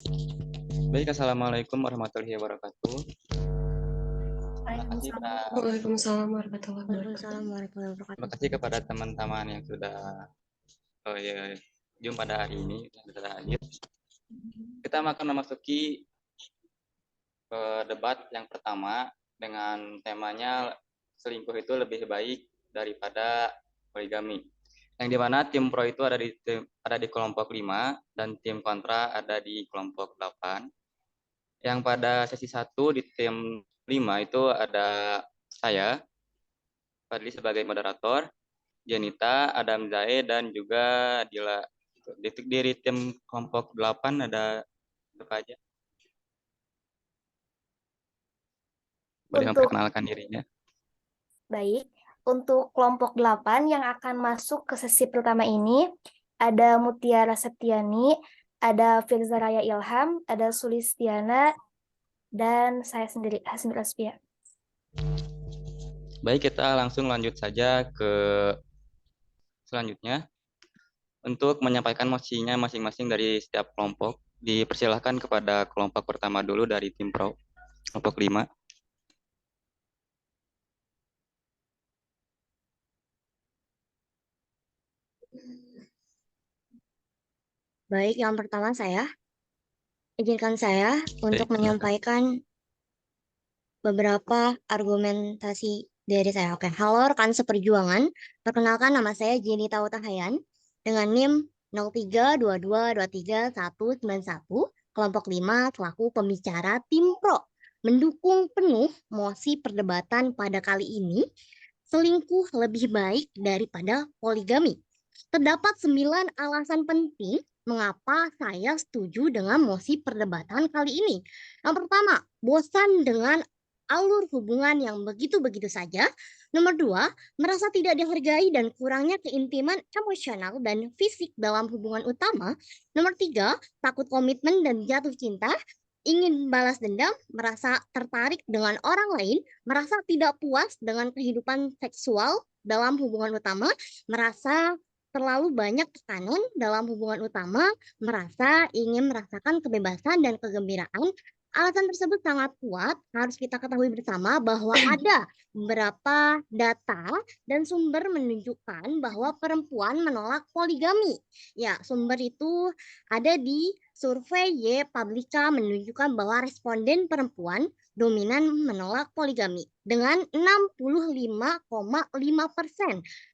Baik, Assalamualaikum warahmatullahi wabarakatuh. Terima kasih, Waalaikumsalam. Pak. Waalaikumsalam warahmatullahi wabarakatuh. Waalaikumsalam warahmatullahi Terima wabarakatuh. kasih kepada teman-teman yang sudah jumpa pada hari ini yang sudah hadir. Kita akan memasuki debat yang pertama dengan temanya selingkuh itu lebih baik daripada poligami. Yang dimana tim pro itu ada di kelompok 5 dan tim kontra ada di kelompok 8. Yang pada sesi 1 di tim 5 itu ada saya, Fadli sebagai moderator, Janita, Adam Zae, dan juga Dila. Di tim kelompok 8 ada siapa aja? Boleh Untuk memperkenalkan dirinya. baik, untuk kelompok 8 yang akan masuk ke sesi pertama ini ada Mutiara Septiani, ada Firza Raya Ilham, ada Sulistiana, dan saya sendiri, Hasmi Rasbia. Baik, kita langsung lanjut saja ke selanjutnya. Untuk menyampaikan mosinya masing-masing dari setiap kelompok, dipersilahkan kepada kelompok pertama dulu dari tim pro, kelompok 5. Baik, yang pertama izinkan saya untuk menyampaikan beberapa argumentasi dari saya. Oke, halo rekan seperjuangan. Perkenalkan nama saya Jenny Tautahayan dengan NIM 0322231191, kelompok 5 selaku pembicara tim pro. Mendukung penuh mosi perdebatan pada kali ini, selingkuh lebih baik daripada poligami. Terdapat 9 alasan penting mengapa saya setuju dengan mosi perdebatan kali ini. Yang pertama, bosan dengan alur hubungan yang begitu-begitu saja. Nomor 2, merasa tidak dihargai dan kurangnya keintiman emosional dan fisik dalam hubungan utama. Nomor 3, takut komitmen dan jatuh cinta. Ingin balas dendam, merasa tertarik dengan orang lain, merasa tidak puas dengan kehidupan seksual dalam hubungan utama, merasa terlalu banyak tekanan dalam hubungan utama, merasa ingin merasakan kebebasan dan kegembiraan. Alasan tersebut sangat kuat, harus kita ketahui bersama bahwa ada beberapa data dan sumber menunjukkan bahwa perempuan menolak poligami. Ya, sumber itu ada di survei Y Publika menunjukkan bahwa responden perempuan dominan menolak poligami dengan 65,5%.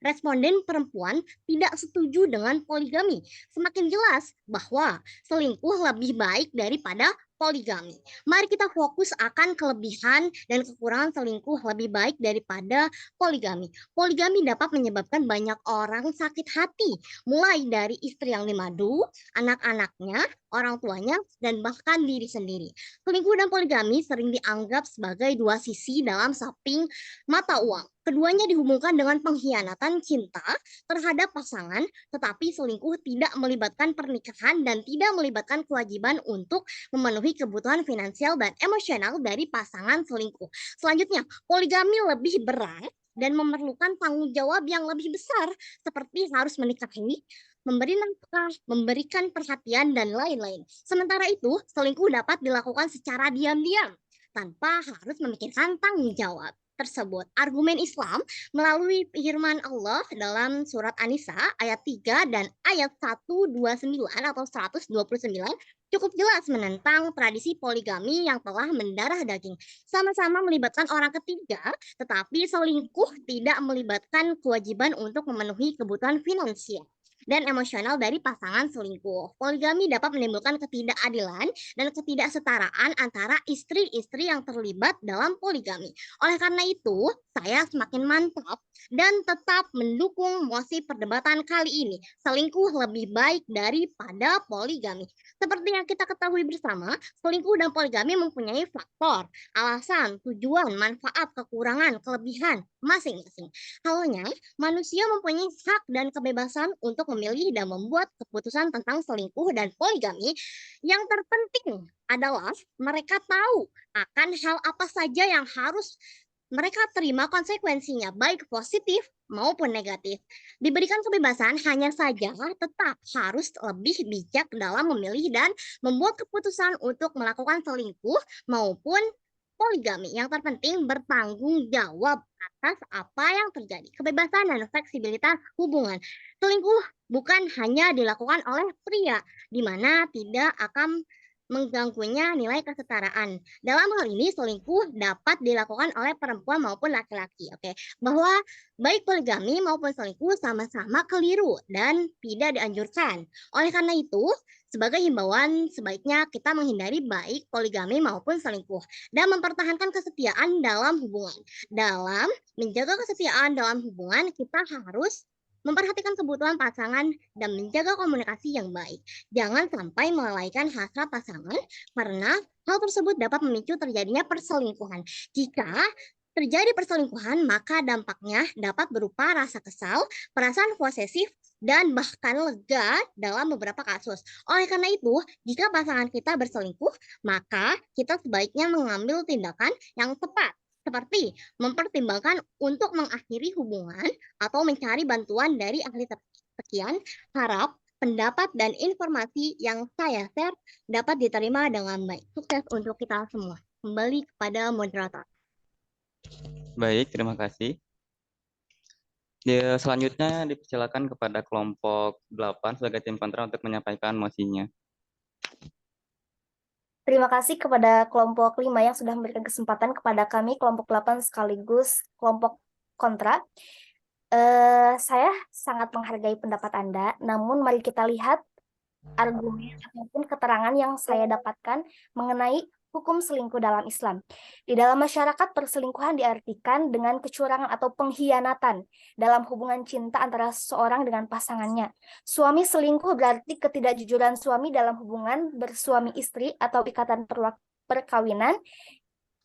Responden perempuan tidak setuju dengan poligami. Semakin jelas bahwa selingkuh lebih baik daripada poligami. Mari kita fokus akan kelebihan dan kekurangan selingkuh lebih baik daripada poligami. Poligami dapat menyebabkan banyak orang sakit hati, mulai dari istri yang dimadu, anak-anaknya, orang tuanya, dan bahkan diri sendiri. Selingkuh dan poligami sering dianggap sebagai dua sisi dalam saping mata uang. Keduanya dihubungkan dengan pengkhianatan cinta terhadap pasangan, tetapi selingkuh tidak melibatkan pernikahan dan tidak melibatkan kewajiban untuk memenuhi kebutuhan finansial dan emosional dari pasangan selingkuh. Selanjutnya, poligami lebih berat dan memerlukan tanggung jawab yang lebih besar, seperti harus menikahi, memberi nafkah, memberikan perhatian, dan lain-lain. Sementara itu, selingkuh dapat dilakukan secara diam-diam tanpa harus memikirkan tanggung jawab tersebut. Argumen Islam melalui firman Allah dalam surat An-Nisa ayat 3 dan ayat 129 atau 129 cukup jelas menentang tradisi poligami yang telah mendarah daging. Sama-sama melibatkan orang ketiga, tetapi selingkuh tidak melibatkan kewajiban untuk memenuhi kebutuhan finansial dan emosional dari pasangan selingkuh. Poligami dapat menimbulkan ketidakadilan dan ketidaksetaraan antara istri-istri yang terlibat dalam poligami. Oleh karena itu, saya semakin mantap dan tetap mendukung mosi perdebatan kali ini. Selingkuh lebih baik daripada poligami. Seperti yang kita ketahui bersama, selingkuh dan poligami mempunyai faktor, alasan, tujuan, manfaat, kekurangan, kelebihan masing-masing. Halnya, manusia mempunyai hak dan kebebasan untuk memilih dan membuat keputusan tentang selingkuh dan poligami. Yang terpenting adalah mereka tahu akan hal apa saja yang harus mereka terima konsekuensinya, baik positif maupun negatif. Diberikan kebebasan, hanya saja tetap harus lebih bijak dalam memilih dan membuat keputusan untuk melakukan selingkuh maupun poligami. Yang terpenting bertanggung jawab atas apa yang terjadi. Kebebasan dan fleksibilitas hubungan. Selingkuh bukan hanya dilakukan oleh pria, di mana tidak akan mengganggunya nilai kesetaraan. Dalam hal ini selingkuh dapat dilakukan oleh perempuan maupun laki-laki. Oke, bahwa baik poligami maupun selingkuh sama-sama keliru dan tidak dianjurkan. Oleh karena itu, sebagai himbauan sebaiknya kita menghindari baik poligami maupun selingkuh dan mempertahankan kesetiaan dalam hubungan. Dalam menjaga kesetiaan dalam hubungan, kita harus memperhatikan kebutuhan pasangan dan menjaga komunikasi yang baik. Jangan sampai melalaikan hasrat pasangan karena hal tersebut dapat memicu terjadinya perselingkuhan. Jika terjadi perselingkuhan, maka dampaknya dapat berupa rasa kesal, perasaan posesif, dan bahkan lega dalam beberapa kasus. Oleh karena itu, jika pasangan kita berselingkuh, maka kita sebaiknya mengambil tindakan yang tepat, seperti mempertimbangkan untuk mengakhiri hubungan atau mencari bantuan dari ahli. Sekian, harap pendapat dan informasi yang saya share dapat diterima dengan baik. Sukses untuk kita semua. Kembali kepada moderator. Baik, terima kasih. Selanjutnya dipersilakan kepada kelompok 8 sebagai tim kontra untuk menyampaikan mosinya. Terima kasih kepada kelompok 5 yang sudah memberikan kesempatan kepada kami, kelompok 8 sekaligus kelompok kontra. Saya sangat menghargai pendapat Anda, namun mari kita lihat argumen ataupun keterangan yang saya dapatkan mengenai hukum selingkuh dalam Islam. Di dalam masyarakat, perselingkuhan diartikan dengan kecurangan atau pengkhianatan dalam hubungan cinta antara seseorang dengan pasangannya. Suami selingkuh berarti ketidakjujuran suami dalam hubungan bersuami istri atau ikatan perkawinan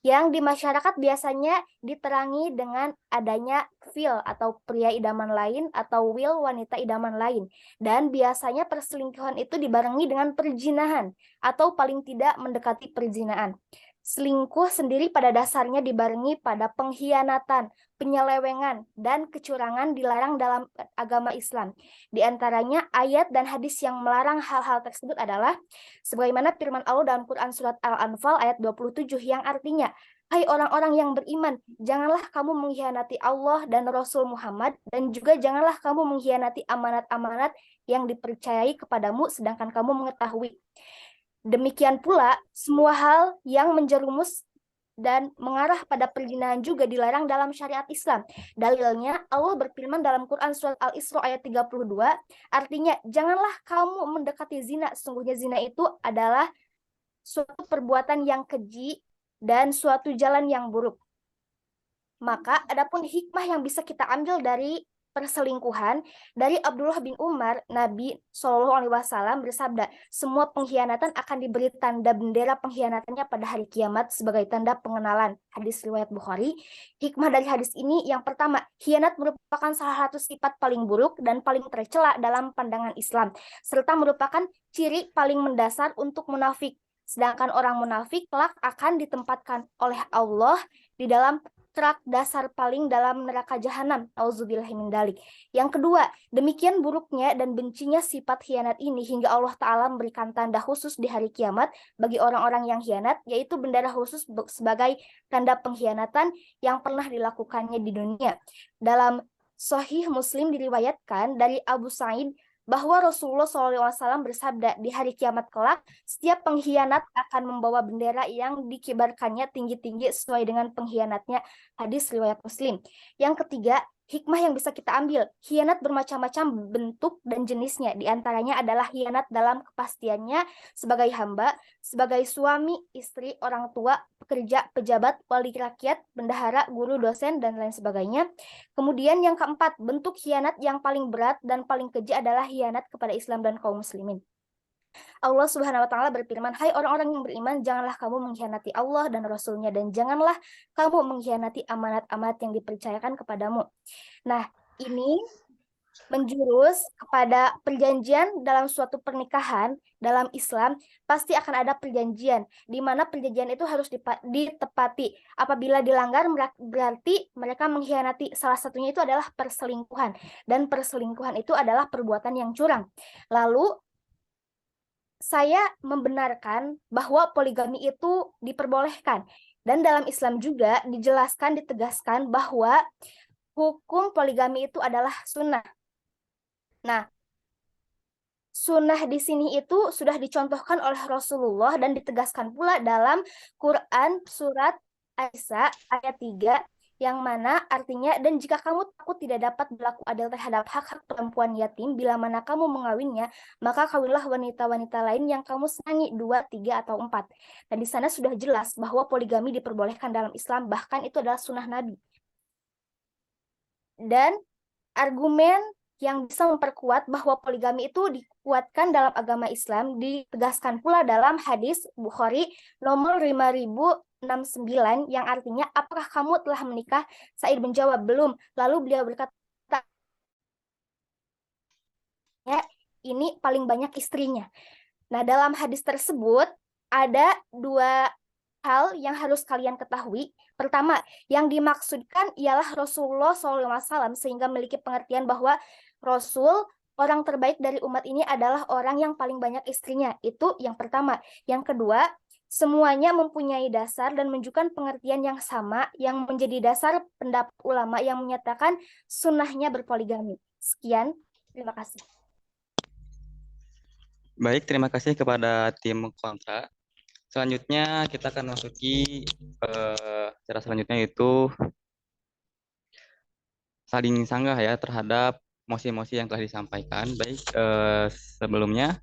yang di masyarakat biasanya diterangi dengan adanya fil atau pria idaman lain atau will wanita idaman lain. Dan biasanya perselingkuhan itu dibarengi dengan perzinahan atau paling tidak mendekati perzinahan. Selingkuh sendiri pada dasarnya dibarengi pada pengkhianatan, penyelewengan, dan kecurangan dilarang dalam agama Islam. Di antaranya ayat dan hadis yang melarang hal-hal tersebut adalah sebagaimana firman Allah dalam Quran surat Al-Anfal ayat 27 yang artinya, hai orang-orang yang beriman, janganlah kamu mengkhianati Allah dan Rasul Muhammad, dan juga janganlah kamu mengkhianati amanat-amanat yang dipercayai kepadamu sedangkan kamu mengetahui. Demikian pula, semua hal yang menjerumus dan mengarah pada perzinahan juga dilarang dalam syariat Islam. Dalilnya, Allah berfirman dalam Quran surat Al-Isra ayat 32, artinya, janganlah kamu mendekati zina, sesungguhnya zina itu adalah suatu perbuatan yang keji dan suatu jalan yang buruk. Maka, adapun hikmah yang bisa kita ambil dari perselingkuhan, dari Abdullah bin Umar, Nabi SAW bersabda, semua pengkhianatan akan diberi tanda bendera pengkhianatannya pada hari kiamat sebagai tanda pengenalan. Hadis riwayat Bukhari. Hikmah dari hadis ini yang pertama, khianat merupakan salah satu sifat paling buruk dan paling tercela dalam pandangan Islam, serta merupakan ciri paling mendasar untuk munafik. Sedangkan orang munafik kelak akan ditempatkan oleh Allah di dalam terak dasar paling dalam neraka jahanam. Auzubillahi min dzalik. Yang kedua, demikian buruknya dan bencinya sifat khianat ini hingga Allah Ta'ala memberikan tanda khusus di hari kiamat bagi orang-orang yang khianat, yaitu bendera khusus sebagai tanda pengkhianatan yang pernah dilakukannya di dunia. Dalam Sahih Muslim diriwayatkan dari Abu Sa'id bahwa Rasulullah SAW bersabda, di hari kiamat kelak, setiap pengkhianat akan membawa bendera yang dikibarkannya tinggi-tinggi sesuai dengan pengkhianatnya. Hadis riwayat Muslim. Yang ketiga, hikmah yang bisa kita ambil, khianat bermacam-macam bentuk dan jenisnya. Di antaranya adalah khianat dalam kepastiannya sebagai hamba, sebagai suami, istri, orang tua, pekerja, pejabat, wali rakyat, bendahara, guru, dosen, dan lain sebagainya. Kemudian yang keempat, bentuk khianat yang paling berat dan paling keji adalah khianat kepada Islam dan kaum muslimin. Allah Subhanahu wa Ta'ala berfirman, hai orang-orang yang beriman, janganlah kamu mengkhianati Allah dan Rasul-Nya, dan janganlah kamu mengkhianati amanat-amanat yang dipercayakan kepadamu. Nah, ini menjurus kepada perjanjian dalam suatu pernikahan dalam Islam, pasti akan ada perjanjian di mana perjanjian itu harus ditepati. Apabila dilanggar berarti mereka mengkhianati. Salah satunya itu adalah perselingkuhan, dan perselingkuhan itu adalah perbuatan yang curang. Lalu saya membenarkan bahwa poligami itu diperbolehkan, dan dalam Islam juga dijelaskan, ditegaskan bahwa hukum poligami itu adalah sunnah. Nah, sunnah di sini itu sudah dicontohkan oleh Rasulullah dan ditegaskan pula dalam Quran surat An-Nisa ayat 3, yang mana artinya, dan jika kamu takut tidak dapat berlaku adil terhadap hak-hak perempuan yatim, bila mana kamu mengawinnya, maka kawinlah wanita-wanita lain yang kamu senangi, 2, 3, atau 4. Dan di sana sudah jelas bahwa poligami diperbolehkan dalam Islam, bahkan itu adalah sunnah Nabi. Dan argumen yang bisa memperkuat bahwa poligami itu dikuatkan dalam agama Islam ditegaskan pula dalam hadis Bukhari nomor 5069, yang artinya, apakah kamu telah menikah? Sa'id menjawab, belum. Lalu beliau berkata, ya, ini paling banyak istrinya. Nah, dalam hadis tersebut ada dua hal yang harus kalian ketahui. Pertama, yang dimaksudkan ialah Rasulullah SAW, sehingga memiliki pengertian bahwa Rasul, orang terbaik dari umat ini, adalah orang yang paling banyak istrinya. Itu yang pertama. Yang kedua, semuanya mempunyai dasar dan menunjukkan pengertian yang sama, yang menjadi dasar pendapat ulama yang menyatakan sunnahnya berpoligami. Sekian, terima kasih. Baik, terima kasih kepada tim kontra. Selanjutnya kita akan masuki cara selanjutnya, yaitu saling sanggah ya terhadap mosi-mosi yang telah disampaikan. Baik, sebelumnya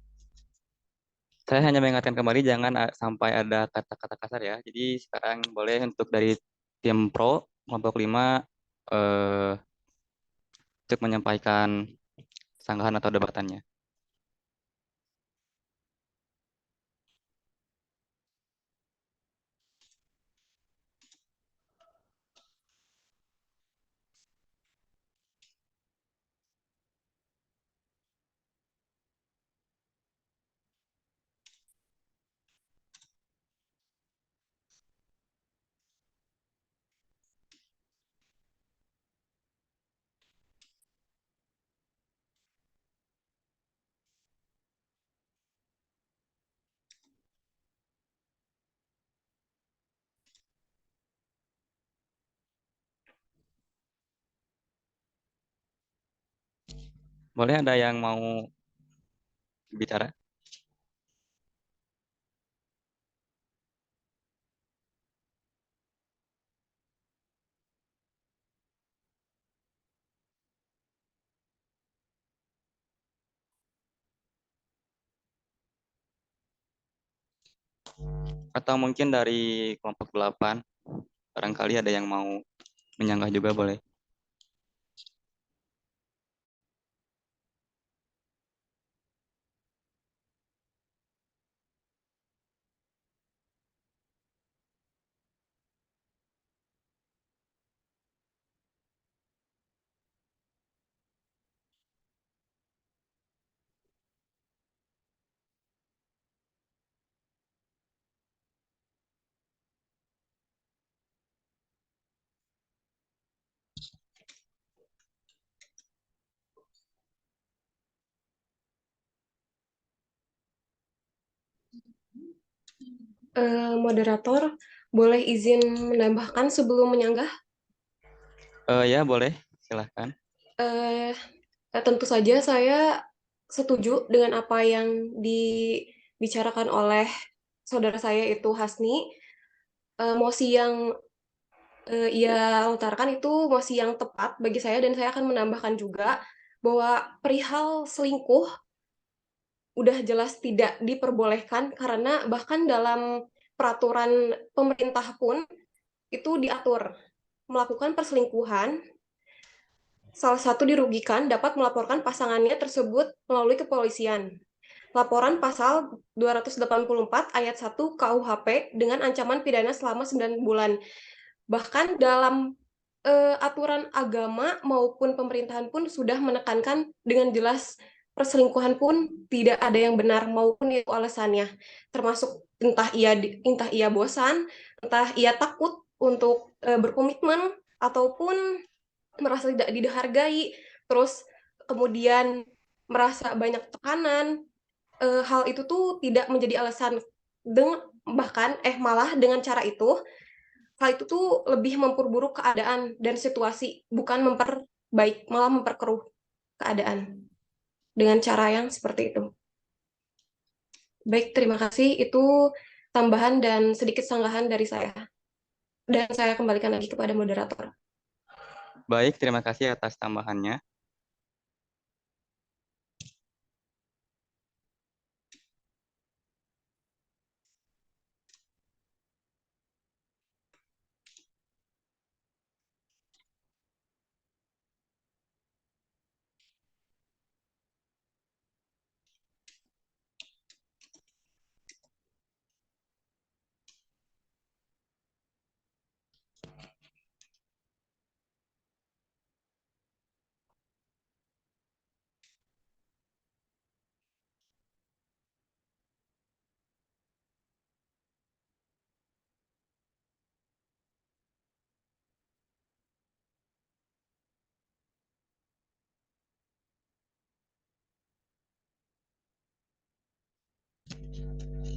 saya hanya mengingatkan kembali jangan sampai ada kata-kata kasar ya. Jadi sekarang boleh untuk dari tim pro kelompok 5 untuk menyampaikan sanggahan atau debatannya. Boleh ada yang mau bicara? Atau mungkin dari kelompok 8, barangkali ada yang mau menyanggah juga boleh. Moderator, boleh izin menambahkan sebelum menyanggah? Ya boleh, silahkan. Tentu saja saya setuju dengan apa yang dibicarakan oleh saudara saya itu Hasni. Mosi yang ia lontarkan itu mosi yang tepat bagi saya, dan saya akan menambahkan juga bahwa perihal selingkuh udah jelas tidak diperbolehkan, karena bahkan dalam peraturan pemerintah pun itu diatur melakukan perselingkuhan, salah satu dirugikan dapat melaporkan pasangannya tersebut melalui kepolisian. Laporan pasal 284 ayat 1 KUHP dengan ancaman pidana selama 9 bulan. Bahkan dalam aturan agama maupun pemerintahan pun sudah menekankan dengan jelas perselingkuhan pun tidak ada yang benar maupun itu alasannya, termasuk entah ia bosan, entah ia takut untuk berkomitmen ataupun merasa tidak dihargai, terus kemudian merasa banyak tekanan. Hal itu tuh tidak menjadi alasan, bahkan malah dengan cara itu hal itu tuh lebih memperburuk keadaan dan situasi, bukan memperbaik, malah memperkeruh keadaan dengan cara yang seperti itu. Baik, terima kasih. Itu tambahan dan sedikit sanggahan dari saya. Dan saya kembalikan lagi kepada moderator. Baik, terima kasih atas tambahannya.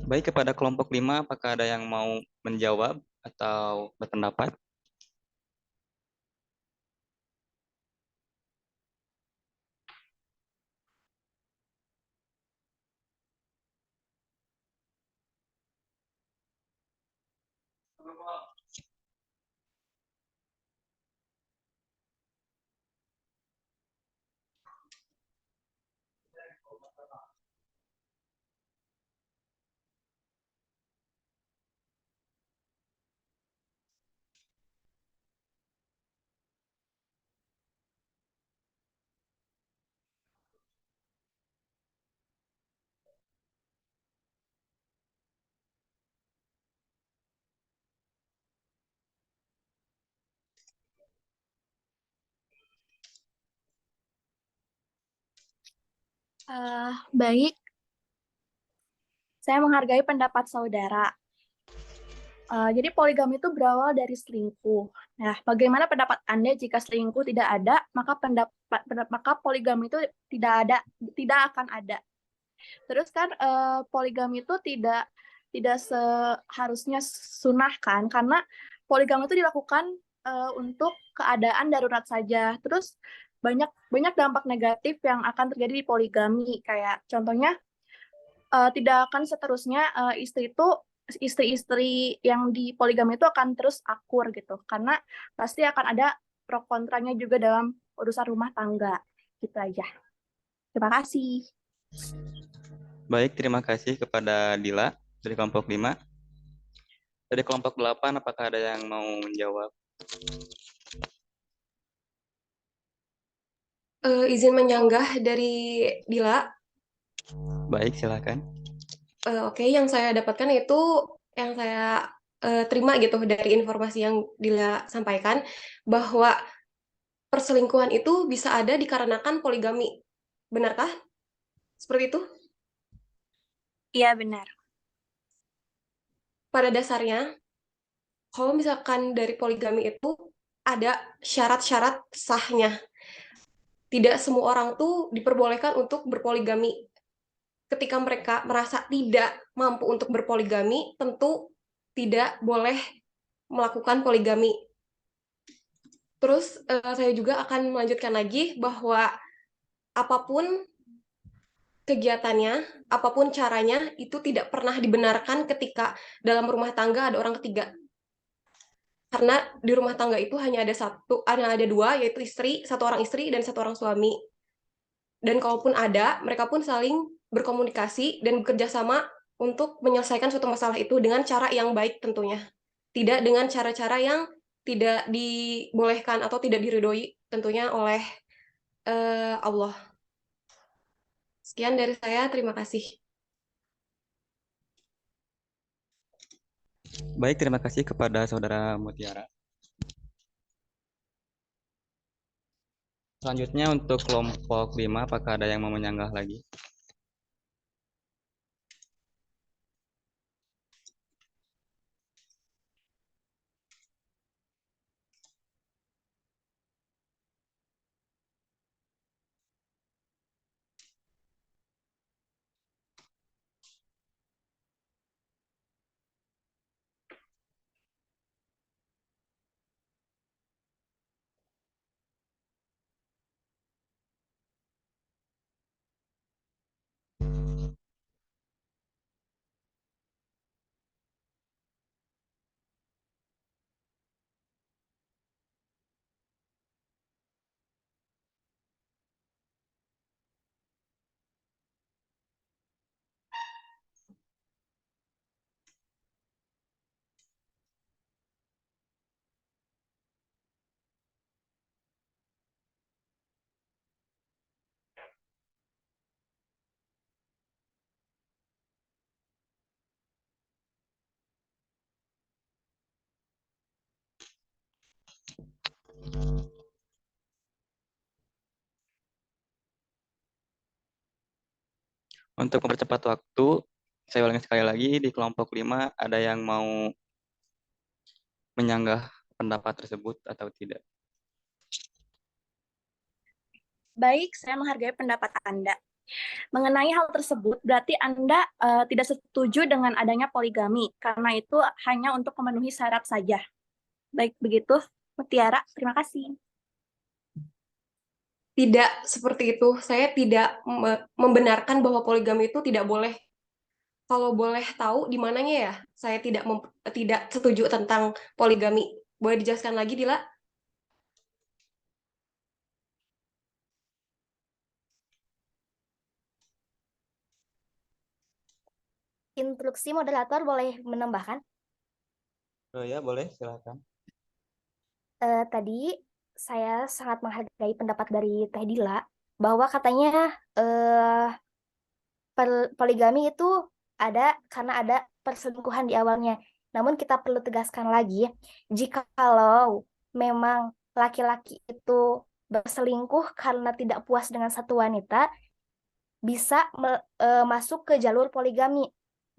Baik, kepada kelompok 5, apakah ada yang mau menjawab atau berpendapat? Baik, saya menghargai pendapat saudara. Jadi poligami itu berawal dari selingkuh. Nah, bagaimana pendapat Anda jika selingkuh tidak ada, maka poligami itu tidak akan ada. Terus kan poligami itu tidak seharusnya sunnah kan, karena poligami itu dilakukan untuk keadaan darurat saja. Terus banyak dampak negatif yang akan terjadi di poligami, kayak contohnya tidak akan seterusnya istri-istri yang di poligami itu akan terus akur gitu, karena pasti akan ada pro kontranya juga dalam urusan rumah tangga. Gitu aja. Terima kasih. Baik, terima kasih kepada Dila dari kelompok 5. Dari kelompok 8, apakah ada yang mau menjawab? Izin menyanggah dari Dila. Baik, silakan. Oke, yang saya dapatkan itu yang saya terima gitu dari informasi yang Dila sampaikan, bahwa perselingkuhan itu bisa ada dikarenakan poligami. Benarkah? Seperti itu? Iya, benar. Pada dasarnya, kalau misalkan dari poligami itu ada syarat-syarat sahnya. Tidak semua orang tuh diperbolehkan untuk berpoligami. Ketika mereka merasa tidak mampu untuk berpoligami, tentu tidak boleh melakukan poligami. Terus saya juga akan melanjutkan lagi bahwa apapun kegiatannya, apapun caranya, itu tidak pernah dibenarkan ketika dalam rumah tangga ada orang ketiga. Karena di rumah tangga itu hanya ada dua, yaitu satu orang istri dan satu orang suami. Dan kalaupun ada, mereka pun saling berkomunikasi dan bekerja sama untuk menyelesaikan suatu masalah itu dengan cara yang baik tentunya. Tidak dengan cara-cara yang tidak dibolehkan atau tidak diridhoi tentunya oleh Allah. Sekian dari saya, terima kasih. Baik, terima kasih kepada Saudara Mutiara. Selanjutnya untuk kelompok 5, apakah ada yang mau menyanggah lagi? Untuk mempercepat waktu, saya ulangi sekali lagi, di kelompok 5 ada yang mau menyanggah pendapat tersebut atau tidak? Baik, saya menghargai pendapat Anda. Mengenai hal tersebut, berarti Anda tidak setuju dengan adanya poligami, karena itu hanya untuk memenuhi syarat saja. Baik, begitu. Mutiara, terima kasih. Tidak seperti itu. Saya tidak membenarkan bahwa poligami itu tidak boleh. Kalau boleh tahu di mananya ya? Saya tidak setuju tentang poligami. Boleh dijelaskan lagi, Dila? Instruksi moderator boleh menambahkan. Oh ya, boleh, silakan. Tadi saya sangat menghargai pendapat dari Teh Dila bahwa katanya poligami itu ada karena ada perselingkuhan di awalnya. Namun kita perlu tegaskan lagi, jikalau memang laki-laki itu berselingkuh karena tidak puas dengan satu wanita, bisa masuk ke jalur poligami.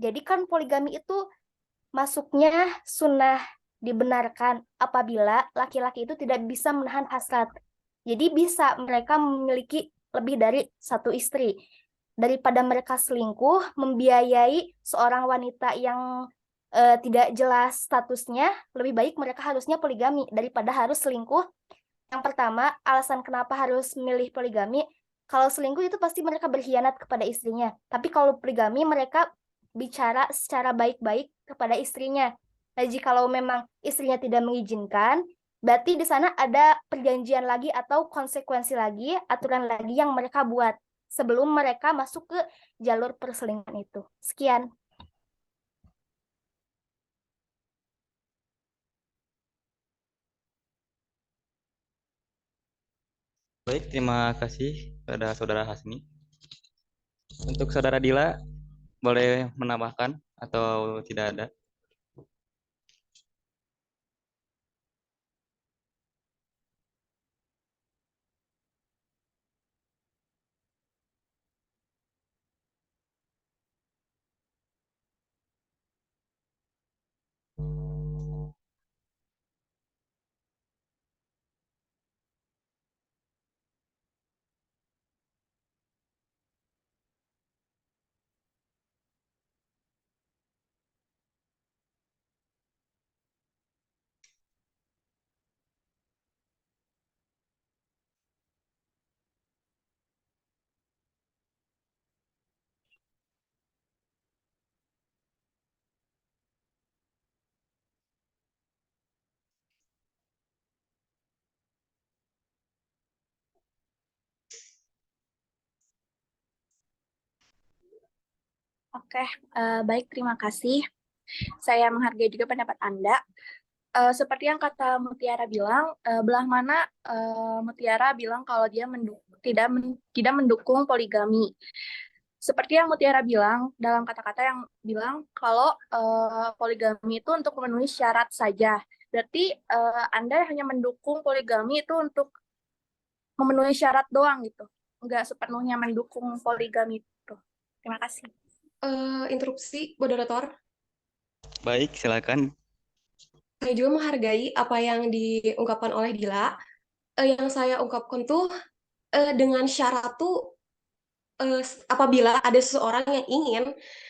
Jadi kan poligami itu masuknya sunnah dibenarkan apabila laki-laki itu tidak bisa menahan hasrat. Jadi bisa mereka memiliki lebih dari satu istri. Daripada mereka selingkuh, membiayai seorang wanita yang tidak jelas statusnya, lebih baik mereka harusnya poligami daripada harus selingkuh. Yang pertama, alasan kenapa harus milih poligami, kalau selingkuh itu pasti mereka berkhianat kepada istrinya. Tapi kalau poligami, mereka bicara secara baik-baik kepada istrinya. Nah, jikalau memang istrinya tidak mengizinkan, berarti di sana ada perjanjian lagi atau konsekuensi lagi, aturan lagi yang mereka buat sebelum mereka masuk ke jalur perselingkuhan itu. Sekian. Baik, terima kasih pada Saudara Hasni. Untuk Saudara Dila, boleh menambahkan atau tidak ada? Oke, baik, terima kasih. Saya menghargai juga pendapat Anda. Seperti yang kata Mutiara bilang, belah mana Mutiara bilang kalau dia tidak mendukung poligami. Seperti yang Mutiara bilang, dalam kata-kata yang bilang kalau poligami itu untuk memenuhi syarat saja. Berarti Anda hanya mendukung poligami itu untuk memenuhi syarat doang gitu, nggak sepenuhnya mendukung poligami itu. Terima kasih. Interupsi, moderator. Baik, silakan. Saya juga menghargai apa yang diungkapkan oleh Dila. Yang saya ungkapkan tuh dengan syarat tuh apabila ada seseorang yang ingin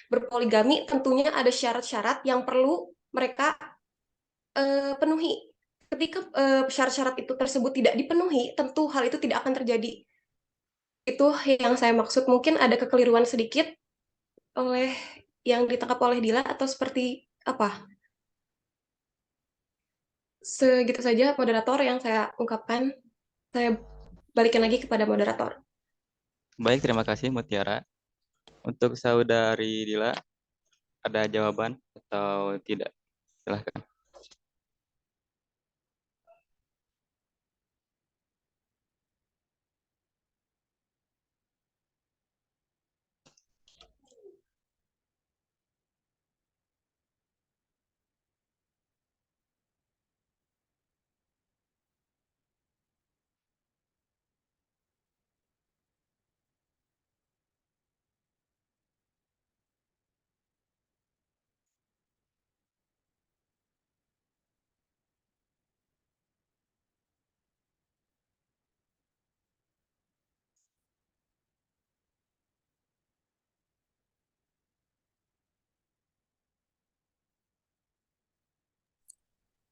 berpoligami, tentunya ada syarat-syarat yang perlu mereka penuhi. Ketika syarat-syarat itu tersebut tidak dipenuhi, tentu hal itu tidak akan terjadi. Itu yang saya maksud. Mungkin ada kekeliruan sedikit oleh yang ditangkap oleh Dila atau seperti apa? Segitu saja moderator yang saya ungkapkan. Saya balikin lagi kepada moderator. Baik, terima kasih Mutiara. Untuk saudari Dila, ada jawaban atau tidak? Silahkan.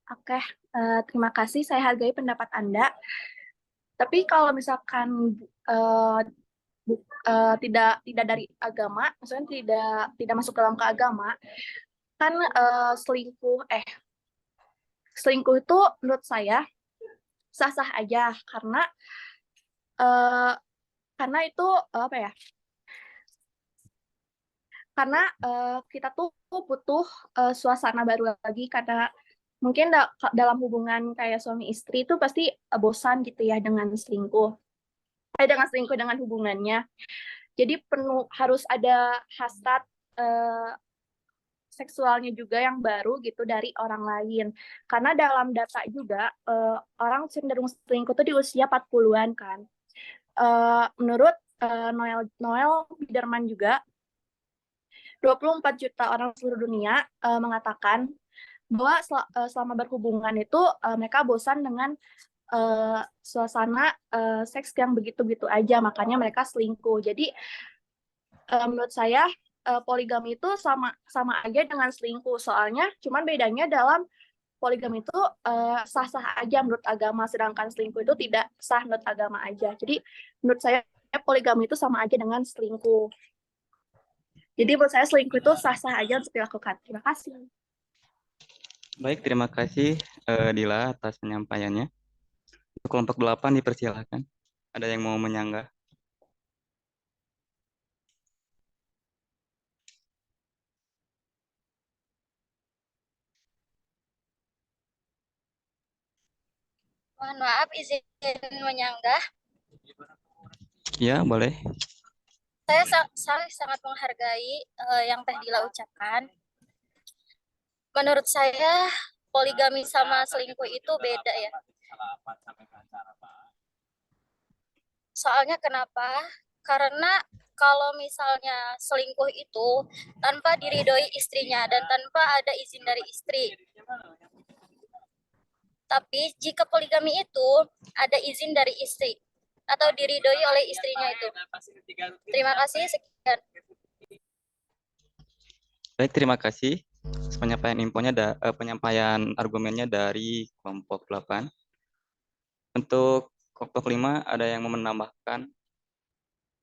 Oke, terima kasih. Saya hargai pendapat Anda. Tapi kalau misalkan tidak dari agama, maksudnya tidak masuk dalam keagama, kan selingkuh itu menurut saya sah-sah aja eh, karena itu apa ya? Karena kita tuh butuh suasana baru lagi karena mungkin dalam hubungan kayak suami istri itu pasti bosan gitu ya dengan selingkuh dengan hubungannya. Jadi harus ada hasrat seksualnya juga yang baru gitu dari orang lain. Karena dalam data juga orang cenderung selingkuh tuh di usia 40-an kan. Menurut Noel Biderman juga 24 juta orang seluruh dunia mengatakan bahwa selama berhubungan itu mereka bosan dengan suasana seks yang begitu-begitu aja, makanya mereka selingkuh. Jadi menurut saya poligami itu sama aja dengan selingkuh, soalnya cuman bedanya dalam poligami itu sah-sah aja menurut agama, sedangkan selingkuh itu tidak sah menurut agama aja. Jadi menurut saya poligami itu sama aja dengan selingkuh. Jadi menurut saya selingkuh itu sah-sah aja untuk dilakukan. Terima kasih. Baik, terima kasih Dila atas penyampaiannya. Untuk kelompok 8 dipersilahkan. Ada yang mau menyanggah? Mohon maaf, izin menyanggah. Ya, boleh. Saya sangat menghargai yang Teh Dila ucapkan. Menurut saya, poligami sama selingkuh itu beda ya. Soalnya kenapa? Karena kalau misalnya selingkuh itu tanpa diridhoi istrinya dan tanpa ada izin dari istri. Tapi jika poligami itu ada izin dari istri atau diridhoi oleh istrinya itu. Terima kasih, sekian. Baik, terima kasih. Penyampaian argumennya dari kelompok 8. Untuk kelompok 5 ada yang mau menambahkan?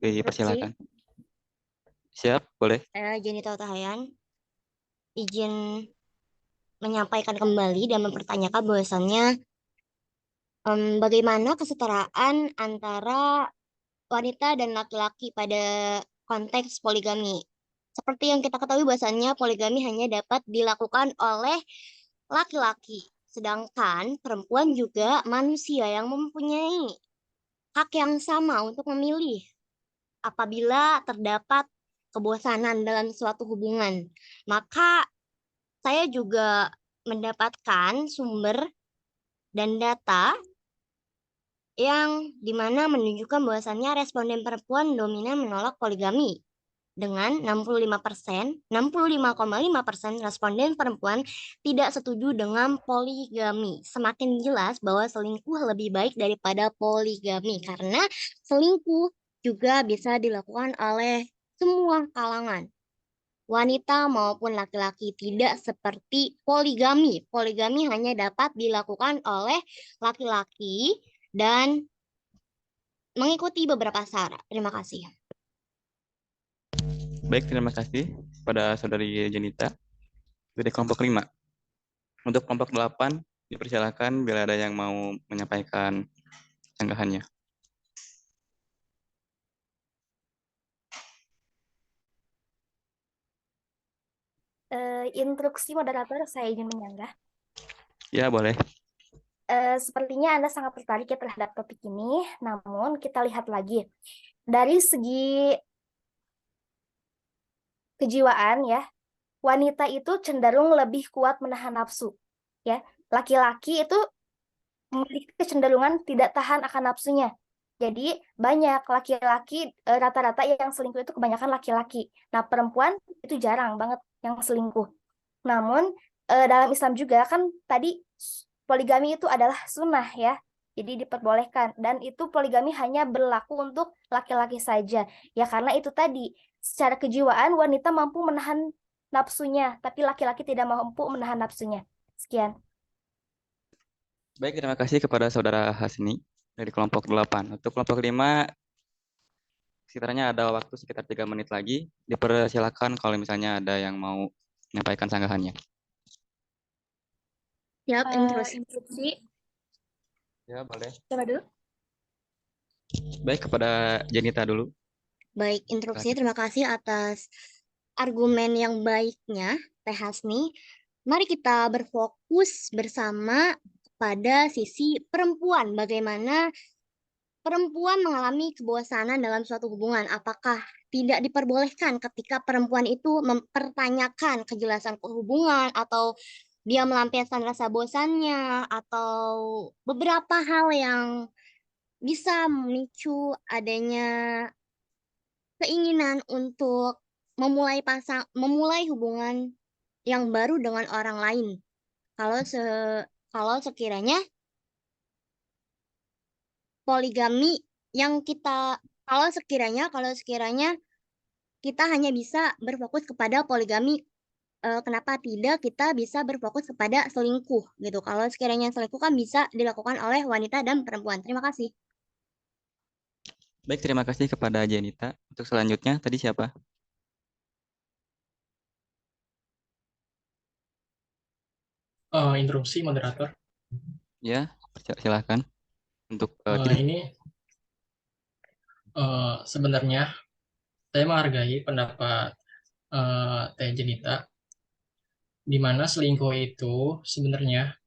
Dipersilakan. Siap, boleh. Saya Jenita Tahayan izin menyampaikan kembali dan mempertanyakan bahwasannya bagaimana kesetaraan antara wanita dan laki-laki pada konteks poligami. Seperti yang kita ketahui bahwasannya poligami hanya dapat dilakukan oleh laki-laki, sedangkan perempuan juga manusia yang mempunyai hak yang sama untuk memilih apabila terdapat kebosanan dalam suatu hubungan. Maka saya juga mendapatkan sumber dan data yang dimana menunjukkan bahwasannya responden perempuan dominan menolak poligami. Dengan 65,5% responden perempuan tidak setuju dengan poligami. Semakin jelas bahwa selingkuh lebih baik daripada poligami karena selingkuh juga bisa dilakukan oleh semua kalangan, wanita maupun laki-laki, tidak seperti poligami. Poligami hanya dapat dilakukan oleh laki-laki dan mengikuti beberapa syarat. Terima kasih. Baik, terima kasih pada Saudari Jenita dari kelompok 5. Untuk kelompok 8, dipersilakan bila ada yang mau menyampaikan sanggahannya. Instruksi moderator, saya ingin menyanggah. Ya, boleh. Sepertinya Anda sangat tertarik ya terhadap topik ini, namun kita lihat lagi. Dari segi kejiwaan ya, wanita itu cenderung lebih kuat menahan nafsu. Ya, laki-laki itu memiliki kecenderungan tidak tahan akan nafsunya. Jadi banyak laki-laki rata-rata yang selingkuh itu kebanyakan laki-laki. Nah, perempuan itu jarang banget yang selingkuh. Namun dalam Islam juga kan tadi poligami itu adalah sunnah ya. Jadi diperbolehkan dan itu poligami hanya berlaku untuk laki-laki saja. Ya karena itu tadi secara kejiwaan wanita mampu menahan nafsunya, tapi laki-laki tidak mampu menahan nafsunya. Sekian. Baik, terima kasih kepada Saudara Hasni dari kelompok 8. Untuk kelompok 5, sekitarnya ada waktu sekitar 3 menit lagi. Dipersilakan kalau misalnya ada yang mau menyampaikan sanggahannya. Siap, Instruksi, Ya, boleh. coba dulu. Baik, kepada Jenita dulu. Baik, interupsi. Terima kasih atas argumen yang baiknya, Teh Hasni. Mari kita berfokus bersama pada sisi perempuan. Bagaimana perempuan mengalami kebosanan dalam suatu hubungan. Apakah tidak diperbolehkan ketika perempuan itu mempertanyakan kejelasan hubungan atau dia melampiaskan rasa bosannya atau beberapa hal yang bisa memicu adanya keinginan untuk memulai hubungan yang baru dengan orang lain. Kalau sekiranya poligami yang kita kalau sekiranya kita hanya bisa berfokus kepada poligami, kenapa tidak kita bisa berfokus kepada selingkuh gitu. Kalau sekiranya selingkuh kan bisa dilakukan oleh wanita dan perempuan. Terima kasih. Baik, terima kasih kepada Jenita. Untuk selanjutnya, tadi siapa? Interupsi moderator. Ya, silakan. Untuk Ini sebenarnya saya menghargai pendapat Teh Jenita, di mana selingkuh itu sebenarnya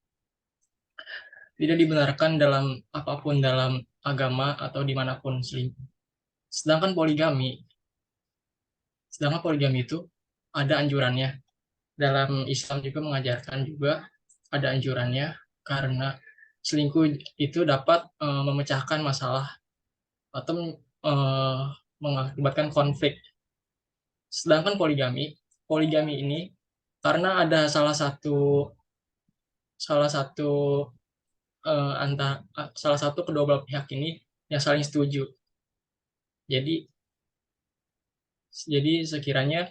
tidak dibenarkan dalam apapun dalam agama atau dimanapun selingkuh. Sedangkan poligami itu ada anjurannya. Dalam Islam juga mengajarkan juga ada anjurannya karena selingkuh itu dapat memecahkan masalah atau mengakibatkan konflik. Sedangkan poligami ini karena ada salah satu kedua belah pihak ini yang saling setuju. Jadi sekiranya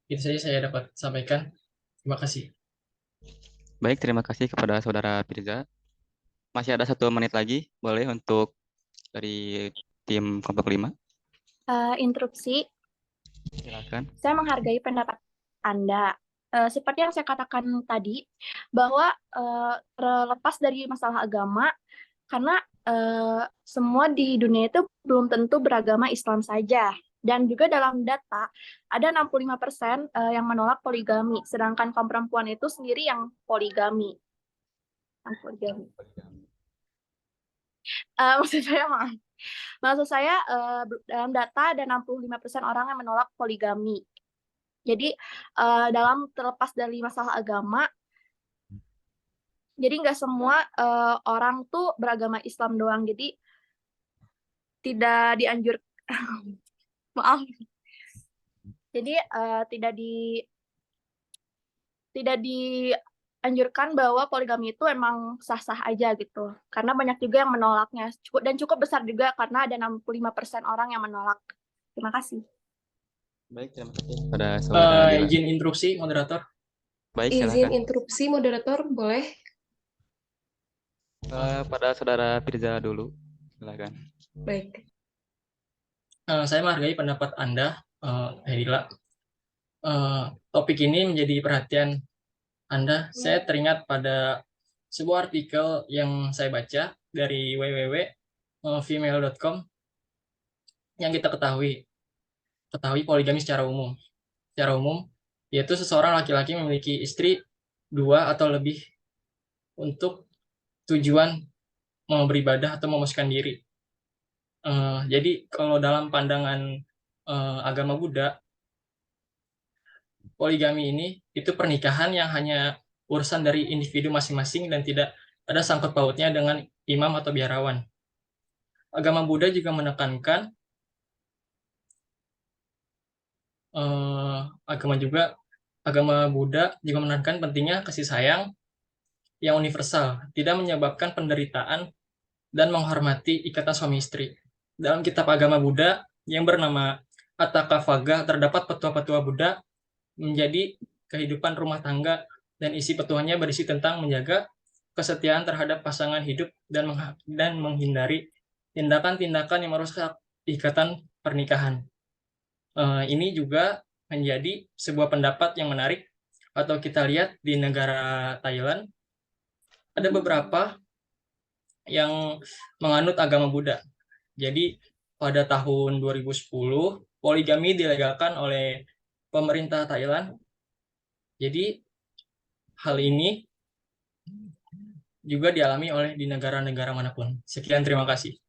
itu saja saya dapat sampaikan. Terima kasih. baik, terima kasih kepada Saudara Firza. Masih ada 1 menit lagi, boleh untuk dari tim kelompok 5. Interupsi, Silakan. saya menghargai pendapat Anda. Seperti yang saya katakan tadi, bahwa terlepas dari masalah agama, karena semua di dunia itu belum tentu beragama Islam saja. Dan juga dalam data, ada 65% yang menolak poligami, sedangkan kaum perempuan itu sendiri yang poligami. Maksud saya dalam data ada 65% orang yang menolak poligami. Jadi dalam terlepas dari masalah agama, jadi nggak semua orang tuh beragama Islam doang. Jadi tidak dianjur maaf. Jadi tidak dianjurkan bahwa poligami itu emang sah-sah aja gitu. Karena banyak juga yang menolaknya. Cukup besar juga karena ada 65% orang yang menolak. Terima kasih. Baik, terima kasih pada saudara Dila. Izin interupsi moderator. Baik, Izin silakan. interupsi moderator, boleh? Pada saudara Firza dulu, silakan. Baik. Saya menghargai pendapat Anda, Dila. Topik ini menjadi perhatian Anda. Saya teringat pada sebuah artikel yang saya baca dari www.female.com yang kita ketahui poligami secara umum. Secara umum, yaitu seseorang laki-laki memiliki istri 2 atau lebih untuk tujuan mau beribadah atau memuaskan diri. Jadi kalau dalam pandangan agama Buddha, poligami ini itu pernikahan yang hanya urusan dari individu masing-masing dan tidak ada sangkut pautnya dengan imam atau biarawan. Agama Buddha juga menekankan agama Buddha juga menekankan pentingnya kasih sayang yang universal, tidak menyebabkan penderitaan dan menghormati ikatan suami istri. Dalam kitab agama Buddha yang bernama Atthakavagga terdapat petua-petua Buddha menjadi kehidupan rumah tangga dan isi petuahnya berisi tentang menjaga kesetiaan terhadap pasangan hidup dan menghindari tindakan-tindakan yang merusak ikatan pernikahan. Ini juga menjadi sebuah pendapat yang menarik atau kita lihat di negara Thailand ada beberapa yang menganut agama Buddha. Jadi pada tahun 2010 poligami dilegalkan oleh pemerintah Thailand. Jadi hal ini juga dialami oleh di negara-negara manapun. Sekian, terima kasih.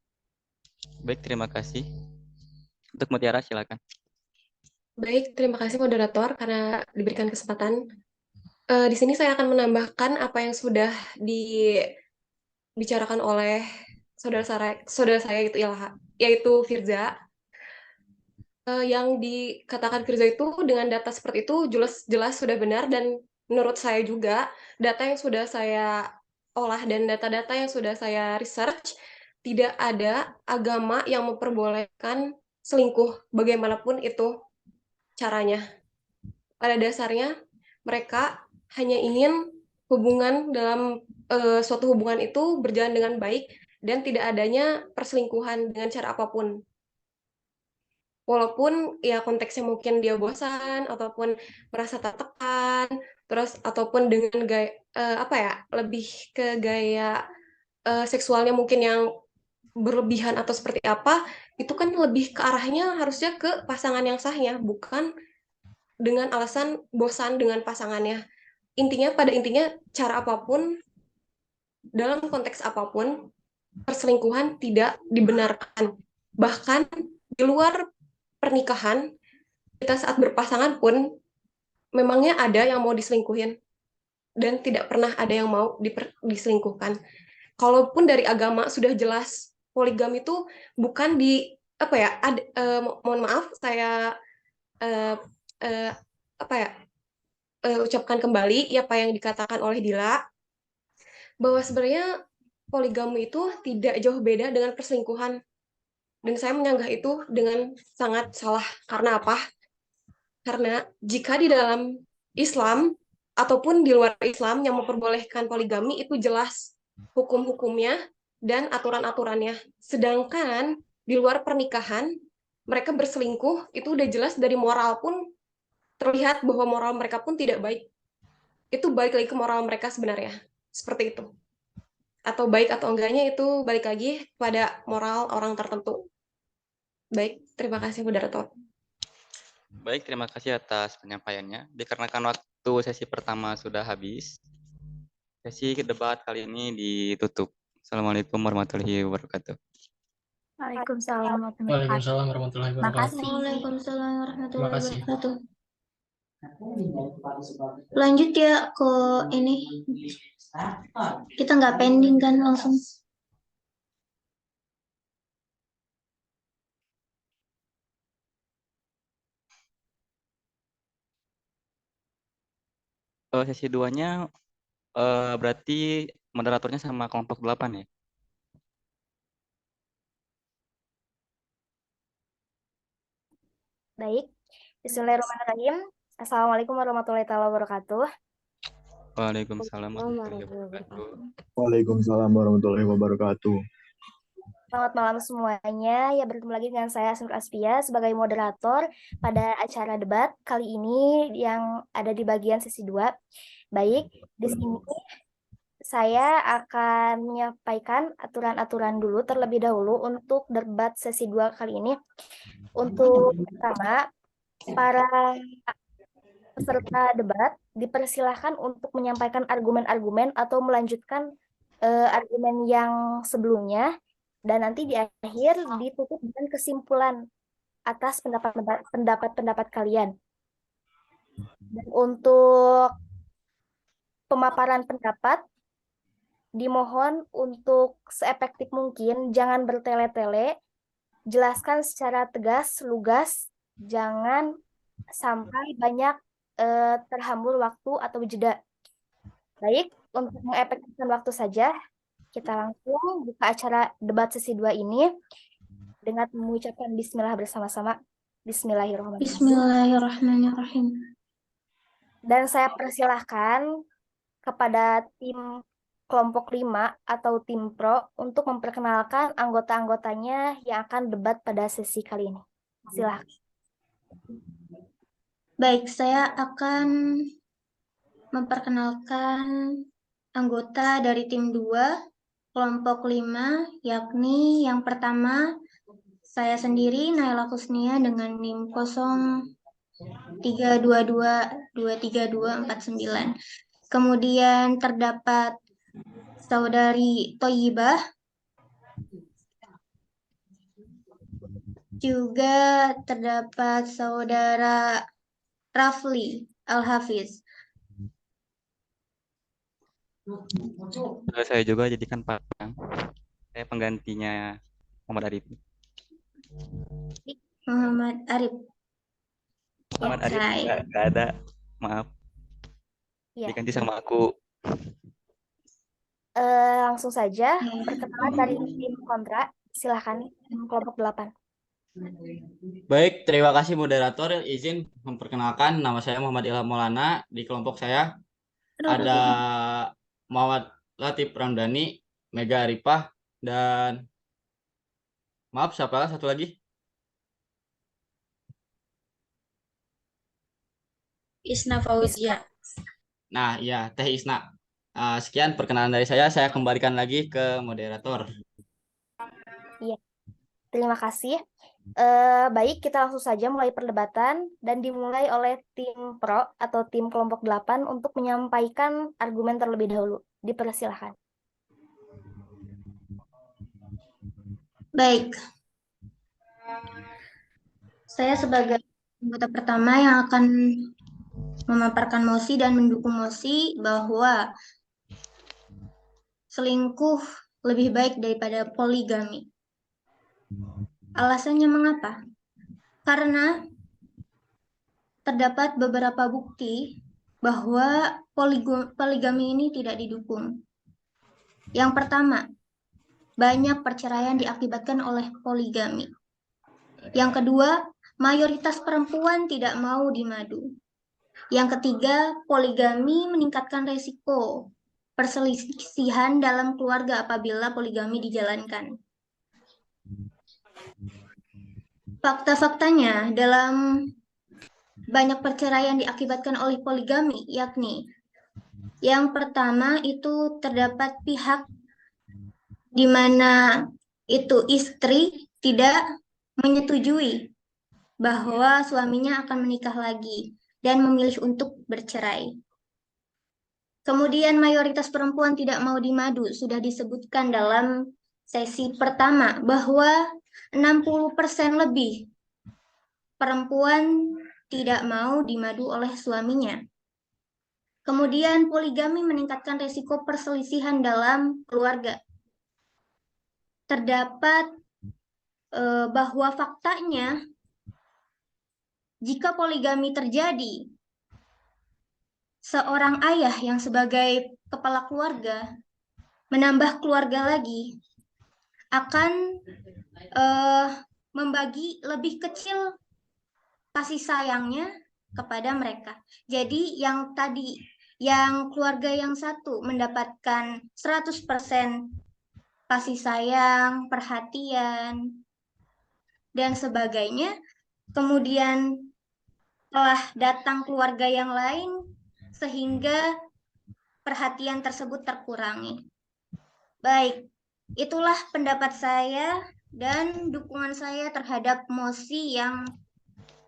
Baik, terima kasih. Untuk Mutiara, silakan. Baik, terima kasih moderator karena diberikan kesempatan. Di sini saya akan menambahkan apa yang sudah dibicarakan oleh saudara saya yaitu Firza. Yang dikatakan Firza itu dengan data seperti itu jelas sudah benar, dan menurut saya juga data yang sudah saya olah dan data-data yang sudah saya research, tidak ada agama yang memperbolehkan selingkuh bagaimanapun itu caranya. Pada dasarnya mereka hanya ingin hubungan dalam suatu hubungan itu berjalan dengan baik dan tidak adanya perselingkuhan dengan cara apapun. Walaupun ya konteksnya mungkin dia bosan ataupun merasa tertekan, terus ataupun dengan gaya lebih ke gaya seksualnya mungkin yang berlebihan atau seperti apa, itu kan lebih ke arahnya harusnya ke pasangan yang sahnya, bukan dengan alasan bosan dengan pasangannya. Pada intinya cara apapun, dalam konteks apapun, perselingkuhan tidak dibenarkan. Bahkan di luar pernikahan, kita saat berpasangan pun memangnya ada yang mau diselingkuhin dan tidak pernah ada yang mau diselingkuhkan. Kalaupun dari agama sudah jelas poligami itu bukan mohon maaf saya ucapkan kembali apa yang dikatakan oleh Dila, bahwa sebenarnya poligami itu tidak jauh beda dengan perselingkuhan. Dan saya menyanggah itu dengan sangat salah. Karena apa? Karena jika di dalam Islam ataupun di luar Islam yang memperbolehkan poligami itu jelas hukum-hukumnya dan aturan-aturannya. Sedangkan di luar pernikahan mereka berselingkuh itu udah jelas dari moral pun terlihat bahwa moral mereka pun tidak baik. Itu balik lagi ke moral mereka sebenarnya. Seperti itu. Atau baik atau enggaknya itu balik lagi pada moral orang tertentu. Baik, terima kasih moderator. Baik, terima kasih atas penyampaiannya. Dikarenakan waktu sesi pertama sudah habis, sesi debat kali ini ditutup. Assalamualaikum warahmatullahi wabarakatuh. Waalaikumsalam warahmatullahi wabarakatuh. Waalaikumsalam warahmatullahi wabarakatuh. Waalaikumsalam warahmatullahi Terima kasih. wabarakatuh. Lanjut ya ke ini. Kita nggak pending kan langsung. Sesi 2-nya berarti moderatornya sama kelompok 8 ya? Baik. Bismillahirrahmanirrahim. Assalamualaikum warahmatullahi wabarakatuh. Waalaikumsalam warahmatullahi wabarakatuh. Waalaikumsalam warahmatullahi wabarakatuh. Selamat malam semuanya. Ya, bertemu lagi dengan saya Asnur Aspia sebagai moderator pada acara debat kali ini yang ada di bagian sesi 2. Baik, di sini saya akan menyampaikan aturan-aturan dulu terlebih dahulu untuk debat sesi 2 kali ini. Untuk pertama, para peserta debat dipersilahkan untuk menyampaikan argumen-argumen atau melanjutkan argumen yang sebelumnya, dan nanti di akhir ditutup dengan kesimpulan atas pendapat-pendapat kalian. Dan untuk pemaparan pendapat, dimohon untuk seefektif mungkin, jangan bertele-tele, jelaskan secara tegas, lugas, jangan sampai banyak terhambur waktu atau jeda. Baik, untuk mengefektifkan waktu saja, kita langsung buka acara debat sesi 2 ini dengan mengucapkan bismillah bersama-sama. Bismillahirrahmanirrahim. Bismillahirrahmanirrahim. Dan saya persilahkan kepada tim kelompok 5 atau tim pro untuk memperkenalkan anggota-anggotanya yang akan debat pada sesi kali ini. Silahkan. Baik, saya akan memperkenalkan anggota dari tim 2, kelompok 5, yakni yang pertama, saya sendiri, Naila Kusnia, dengan NIM 0322232249. Kemudian terdapat Saudari Thoyibah, juga terdapat Saudara Rafli Al-Hafiz. Saya juga jadikan saya penggantinya Muhammad Arif. Muhammad Arif. Muhammad Arif Oke. nggak ada, maaf. Ya. Diganti sama aku. Langsung saja, perkenalan dari tim kontra. Silahkan, kelompok 8. Baik, terima kasih moderator. Izin memperkenalkan, nama saya Muhammad Ilham Maulana. Di kelompok saya ada Muhammad Latif Ramdhani, Mega Arifah, dan maaf, siapa satu lagi? Isna Fauzia. Nah, ya, Teh Isna. Sekian perkenalan dari saya kembalikan lagi ke moderator. Iya, terima kasih. Baik, kita langsung saja mulai perdebatan dan dimulai oleh tim pro atau tim kelompok 8 untuk menyampaikan argumen terlebih dahulu. Dipersilahkan. Baik. Saya sebagai anggota pertama yang akan memaparkan mosi dan mendukung mosi bahwa selingkuh lebih baik daripada poligami. Alasannya mengapa? Karena terdapat beberapa bukti bahwa poligami ini tidak didukung. Yang pertama, banyak perceraian diakibatkan oleh poligami. Yang kedua, mayoritas perempuan tidak mau dimadu. Yang ketiga, poligami meningkatkan resiko perselisihan dalam keluarga apabila poligami dijalankan. Fakta-faktanya dalam banyak perceraian diakibatkan oleh poligami, yakni yang pertama itu terdapat pihak di mana itu istri tidak menyetujui bahwa suaminya akan menikah lagi dan memilih untuk bercerai. Kemudian mayoritas perempuan tidak mau dimadu, sudah disebutkan dalam sesi pertama bahwa 60% lebih perempuan tidak mau dimadu oleh suaminya. Kemudian poligami meningkatkan resiko perselisihan dalam keluarga. Terdapat bahwa faktanya, jika poligami terjadi, seorang ayah yang sebagai kepala keluarga menambah keluarga lagi akan membagi lebih kecil kasih sayangnya kepada mereka. Jadi yang tadi, yang keluarga yang satu mendapatkan 100% kasih sayang, perhatian, dan sebagainya, kemudian telah datang keluarga yang lain sehingga perhatian tersebut terkurangi. Baik, itulah pendapat saya dan dukungan saya terhadap mosi yang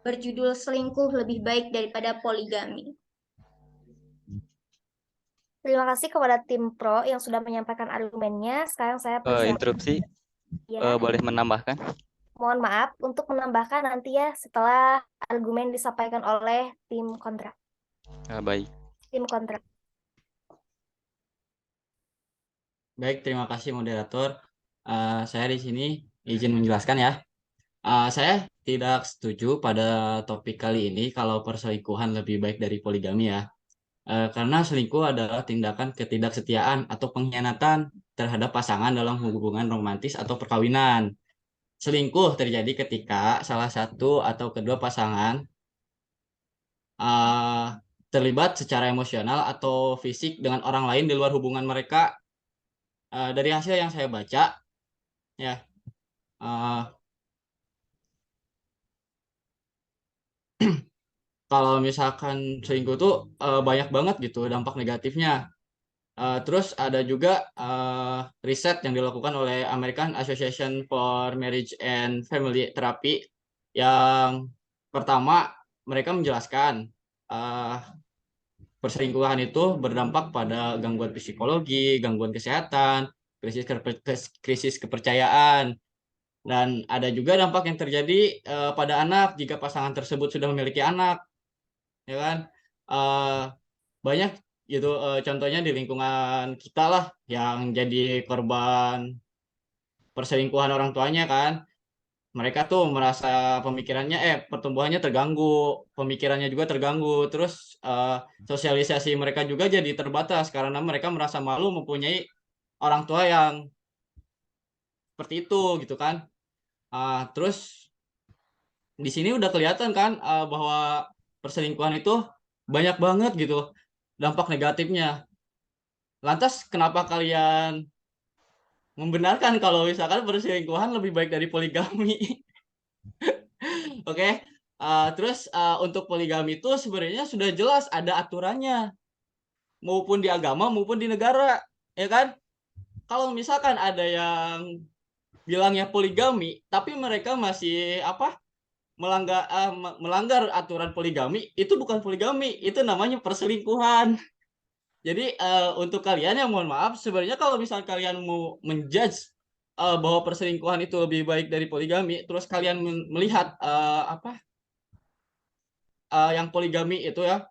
berjudul selingkuh lebih baik daripada poligami. Terima kasih kepada tim pro yang sudah menyampaikan argumennya. Sekarang saya Interupsi, ya. boleh menambahkan? Mohon maaf untuk menambahkan nanti ya setelah argumen disampaikan oleh tim kontra. Baik. Tim kontra. Baik, terima kasih moderator. Saya di sini izin menjelaskan ya. Saya tidak setuju pada topik kali ini kalau perselingkuhan lebih baik dari poligami ya. Karena selingkuh adalah tindakan ketidaksetiaan atau pengkhianatan terhadap pasangan dalam hubungan romantis atau perkawinan. Selingkuh terjadi ketika salah satu atau kedua pasangan terlibat secara emosional atau fisik dengan orang lain di luar hubungan mereka. Dari hasil yang saya baca, ya, kalau misalkan selingkuh tuh banyak banget gitu dampak negatifnya. Terus ada juga riset yang dilakukan oleh American Association for Marriage and Family Therapy yang pertama mereka menjelaskan perselingkuhan itu berdampak pada gangguan psikologi, gangguan kesehatan, krisis kepercayaan, dan ada juga dampak yang terjadi pada anak jika pasangan tersebut sudah memiliki anak, ya kan? Banyak gitu contohnya di lingkungan kita lah yang jadi korban perselingkuhan orang tuanya kan. Mereka tuh merasa pertumbuhannya terganggu, pemikirannya juga terganggu, terus sosialisasi mereka juga jadi terbatas karena mereka merasa malu mempunyai orang tua yang seperti itu gitu kan. Terus di sini udah kelihatan kan bahwa perselingkuhan itu banyak banget gitu dampak negatifnya. Lantas kenapa kalian membenarkan kalau misalkan perselingkuhan lebih baik dari poligami? Oke. Terus untuk poligami itu sebenarnya sudah jelas ada aturannya, maupun di agama maupun di negara, ya kan? Kalau misalkan ada yang bilangnya poligami, tapi mereka masih melanggar aturan poligami, itu bukan poligami, itu namanya perselingkuhan. Jadi untuk kalian yang mohon maaf, sebenarnya kalau misal kalian mau menjudge bahwa perselingkuhan itu lebih baik dari poligami, terus kalian melihat yang poligami itu ya,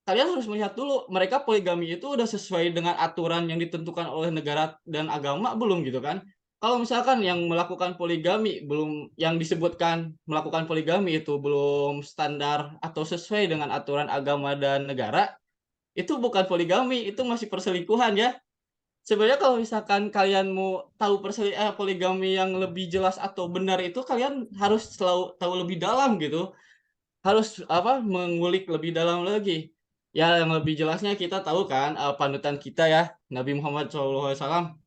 kalian harus melihat dulu mereka poligami itu udah sesuai dengan aturan yang ditentukan oleh negara dan agama belum gitu kan. Kalau misalkan yang melakukan poligami belum, yang disebutkan melakukan poligami itu belum standar atau sesuai dengan aturan agama dan negara, itu bukan poligami, itu masih perselingkuhan ya. Sebenarnya kalau misalkan kalian mau tahu poligami yang lebih jelas atau benar itu, kalian harus selalu tahu lebih dalam gitu. Harus mengulik lebih dalam lagi. Ya, yang lebih jelasnya kita tahu kan panutan kita ya, Nabi Muhammad SAW.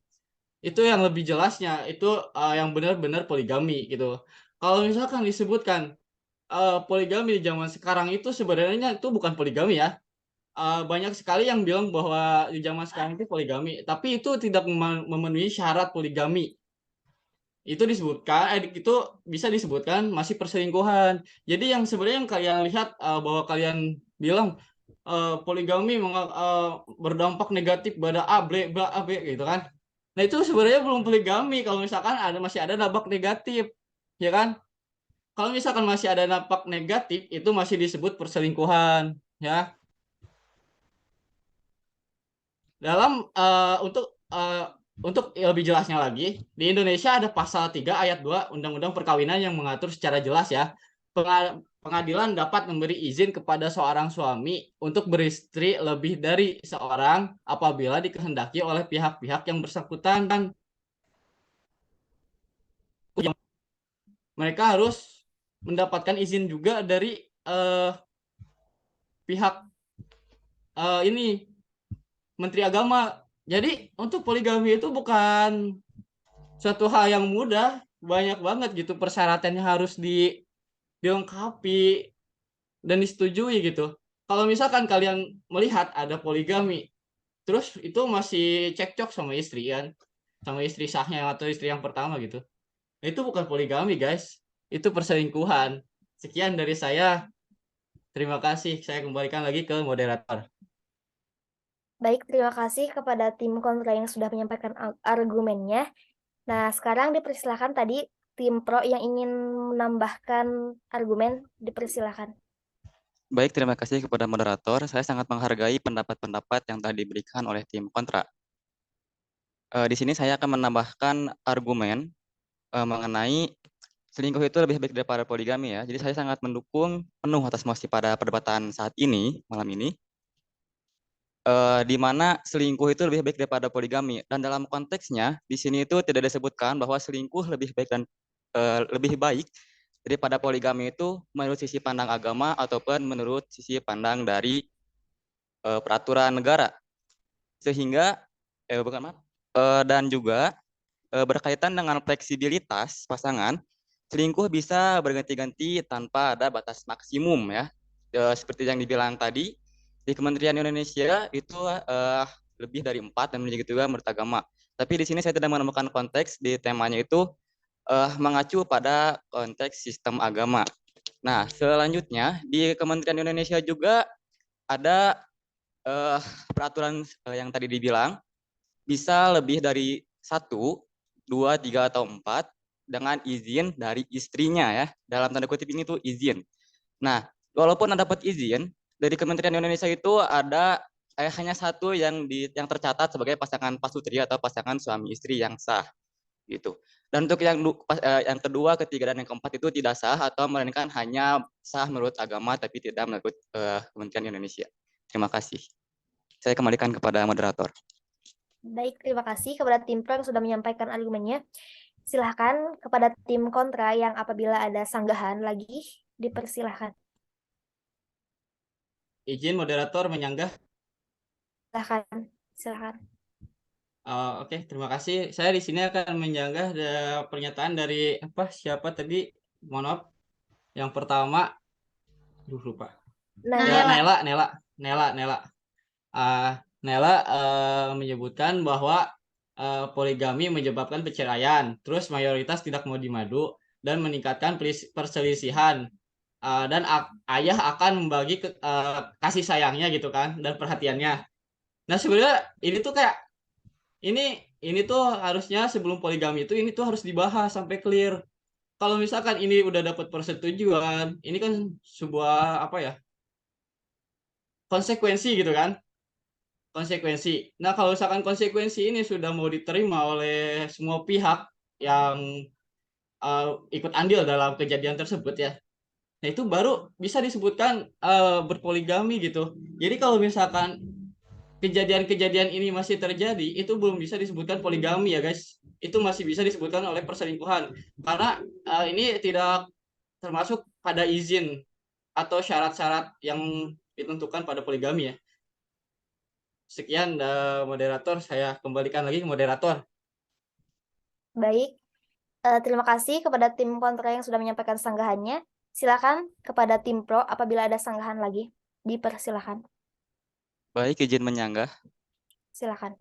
Itu yang lebih jelasnya, itu yang benar-benar poligami gitu. Kalau misalkan disebutkan poligami di zaman sekarang itu sebenarnya itu bukan poligami ya. Banyak sekali yang bilang bahwa di zaman sekarang itu poligami, tapi itu tidak memenuhi syarat poligami. Itu disebutkan, itu bisa disebutkan masih perselingkuhan. Jadi yang sebenarnya yang kalian lihat bahwa kalian bilang poligami berdampak negatif pada A, B, gitu kan. Nah itu sebenarnya belum poligami kalau misalkan masih ada dampak negatif, ya kan? Kalau misalkan masih ada dampak negatif, itu masih disebut perselingkuhan, ya. Dalam untuk lebih jelasnya lagi, di Indonesia ada pasal 3 ayat 2 Undang-Undang Perkawinan yang mengatur secara jelas ya, pengadilan dapat memberi izin kepada seorang suami untuk beristri lebih dari seorang apabila dikehendaki oleh pihak-pihak yang bersangkutan. Mereka harus mendapatkan izin juga dari pihak ini Menteri Agama. Jadi untuk poligami itu bukan suatu hal yang mudah, banyak banget gitu persyaratannya harus dilengkapi dan disetujui gitu. Kalau misalkan kalian melihat ada poligami, terus itu masih cekcok sama istri kan, sama istri sahnya atau istri yang pertama gitu. Itu bukan poligami guys, itu perselingkuhan. Sekian dari saya. Terima kasih. Saya kembalikan lagi ke moderator. Baik, terima kasih kepada tim kontra yang sudah menyampaikan argumennya. Nah, sekarang dipersilakan tadi tim pro yang ingin menambahkan argumen, dipersilakan. Baik, terima kasih kepada moderator. Saya sangat menghargai pendapat-pendapat yang telah diberikan oleh tim kontra. Di sini saya akan menambahkan argumen mengenai selingkuh itu lebih baik daripada poligami ya. Jadi saya sangat mendukung penuh atas mosi pada perdebatan saat ini, malam ini. Di mana selingkuh itu lebih baik daripada poligami. Dan dalam konteksnya, di sini itu tidak disebutkan bahwa selingkuh lebih baik dan lebih baik daripada poligami itu menurut sisi pandang agama ataupun menurut sisi pandang dari peraturan negara. Sehingga, dan juga berkaitan dengan fleksibilitas pasangan, selingkuh bisa berganti-ganti tanpa ada batas maksimum ya. Seperti yang dibilang tadi, di Kementerian Indonesia itu lebih dari 4 dan begitu juga menurut agama. Tapi di sini saya tidak menemukan konteks di temanya itu mengacu pada konteks sistem agama. Nah, selanjutnya di Kementerian Indonesia juga ada peraturan yang tadi dibilang bisa lebih dari 1, 2, 3, atau 4 dengan izin dari istrinya ya. Dalam tanda kutip ini tuh izin. Nah, walaupun Anda dapat izin, dari Kementerian Indonesia itu ada hanya 1 yang tercatat sebagai pasangan pasutri atau pasangan suami istri yang sah gitu. Dan untuk yang kedua, ketiga, dan yang keempat itu tidak sah atau melainkan hanya sah menurut agama tapi tidak menurut Kementerian Indonesia. Terima kasih. Saya kembalikan kepada moderator. Baik, terima kasih kepada tim pro yang sudah menyampaikan argumennya. Silahkan kepada tim kontra yang apabila ada sanggahan lagi, dipersilahkan. Izin moderator menyanggah. Silahkan. Oke, terima kasih. Saya di sini akan menyanggah pernyataan dari siapa tadi? Mohon maaf. Yang pertama, lupa. Nela. Nela menyebutkan bahwa poligami menyebabkan perceraian, terus mayoritas tidak mau dimadu dan meningkatkan perselisihan, dan ayah akan membagi kasih sayangnya gitu kan dan perhatiannya. Nah, sebenarnya ini tuh kayak ini tuh harusnya sebelum poligami itu ini tuh harus dibahas sampai clear. Kalau misalkan ini udah dapat persetujuan, ini kan sebuah konsekuensi gitu kan. Konsekuensi. Nah, kalau misalkan konsekuensi ini sudah mau diterima oleh semua pihak yang ikut andil dalam kejadian tersebut ya, nah itu baru bisa disebutkan berpoligami gitu. Jadi kalau misalkan kejadian-kejadian ini masih terjadi, itu belum bisa disebutkan poligami ya guys. Itu masih bisa disebutkan oleh perselingkuhan. Karena ini tidak termasuk pada izin atau syarat-syarat yang ditentukan pada poligami ya. Sekian moderator, saya kembalikan lagi ke moderator. Baik, terima kasih kepada tim kontra yang sudah menyampaikan sanggahannya. Silakan kepada tim pro apabila ada sanggahan lagi, dipersilakan. Baik, izin menyanggah. Silakan.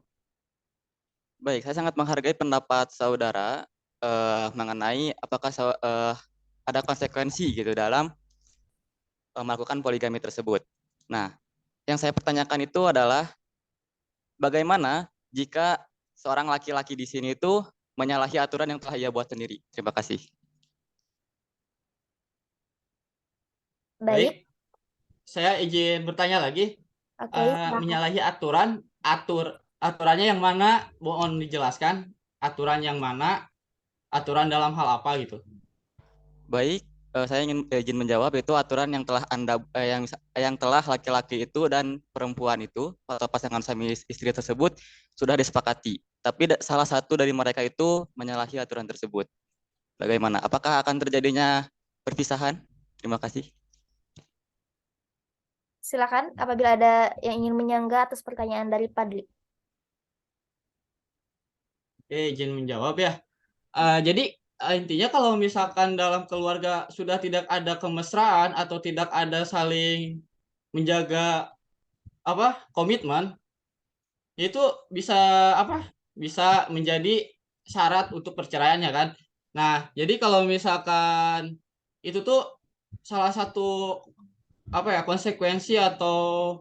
Baik, saya sangat menghargai pendapat saudara mengenai apakah ada konsekuensi gitu dalam melakukan poligami tersebut. Nah, yang saya pertanyakan itu adalah bagaimana jika seorang laki-laki di sini itu menyalahi aturan yang telah ia buat sendiri? Terima kasih. Baik. Saya izin bertanya lagi. Oke, menyalahi aturannya yang mana? Mohon dijelaskan aturan yang mana? Aturan dalam hal apa gitu? Baik, saya ingin izin menjawab, itu aturan yang telah yang telah laki-laki itu dan perempuan itu atau pasangan suami istri tersebut sudah disepakati. Tapi salah satu dari mereka itu menyalahi aturan tersebut. Bagaimana? Apakah akan terjadinya perpisahan? Terima kasih. Silakan apabila ada yang ingin menyanggah atas pertanyaan dari Padli. Oke, izin menjawab ya. Jadi intinya kalau misalkan dalam keluarga sudah tidak ada kemesraan atau tidak ada saling menjaga komitmen, itu bisa bisa menjadi syarat untuk perceraiannya kan. Nah, jadi kalau misalkan itu tuh salah satu konsekuensi atau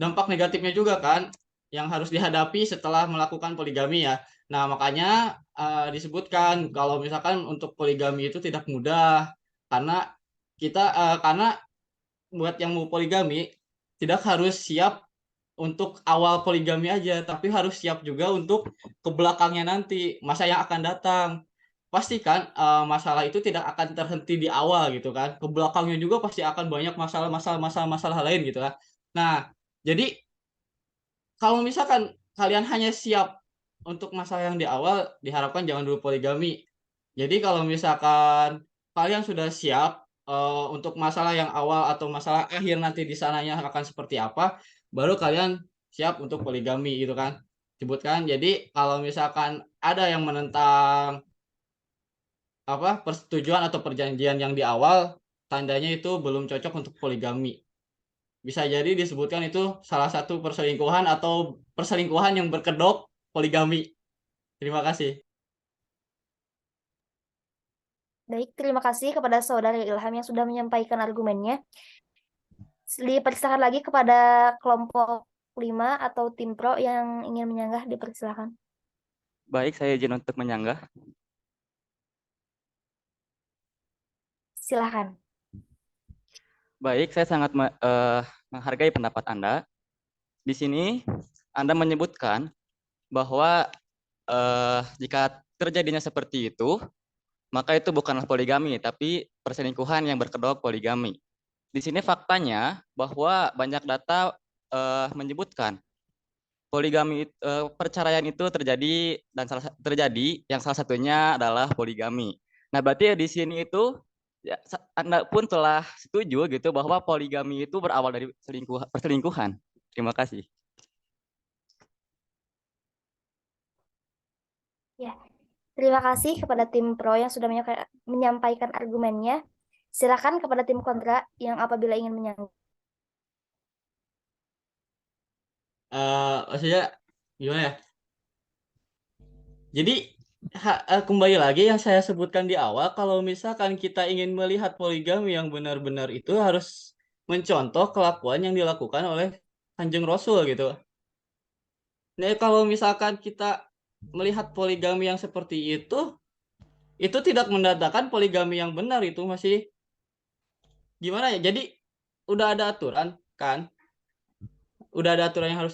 dampak negatifnya juga kan yang harus dihadapi setelah melakukan poligami ya. Nah, makanya disebutkan kalau misalkan untuk poligami itu tidak mudah karena karena buat yang mau poligami tidak harus siap untuk awal poligami aja, tapi harus siap juga untuk ke belakangnya nanti, masa yang akan datang. Pastikan masalah itu tidak akan terhenti di awal gitu kan. Ke belakangnya juga pasti akan banyak masalah lain gitu kan. Nah, jadi kalau misalkan kalian hanya siap untuk masalah yang di awal, diharapkan jangan dulu poligami. Jadi kalau misalkan kalian sudah siap untuk masalah yang awal atau masalah akhir nanti di sananya akan seperti apa, baru kalian siap untuk poligami gitu kan. Sebutkan. Jadi kalau misalkan ada yang menentang persetujuan atau perjanjian yang di awal, tandanya itu belum cocok untuk poligami. Bisa jadi disebutkan itu salah satu perselingkuhan atau perselingkuhan yang berkedok poligami. Terima kasih. Baik, terima kasih kepada Saudara Ilham yang sudah menyampaikan argumennya. Dipersilakan lagi kepada kelompok 5 atau tim pro yang ingin menyanggah, dipersilakan. Baik, saya izin untuk menyanggah. Silakan. Baik, saya sangat menghargai pendapat Anda. Di sini Anda menyebutkan bahwa jika terjadinya seperti itu, maka itu bukanlah poligami, tapi perselingkuhan yang berkedok poligami. Di sini faktanya bahwa banyak data menyebutkan poligami perceraian itu terjadi dan salah satunya adalah poligami. Nah, berarti di sini itu ya, Anda pun telah setuju gitu bahwa poligami itu berawal dari perselingkuhan. Terima kasih. Ya, terima kasih kepada tim pro yang sudah menyampaikan argumennya. Silakan kepada tim kontra yang apabila ingin menyanggah. Maksudnya gimana ya? Jadi kembali lagi yang saya sebutkan di awal, kalau misalkan kita ingin melihat poligami yang benar-benar itu harus mencontoh kelakuan yang dilakukan oleh Kanjeng Rasul gitu. Nah, kalau misalkan kita melihat poligami yang seperti itu tidak mendatangkan poligami yang benar, itu masih gimana ya? Jadi udah ada aturan kan? Udah ada aturan yang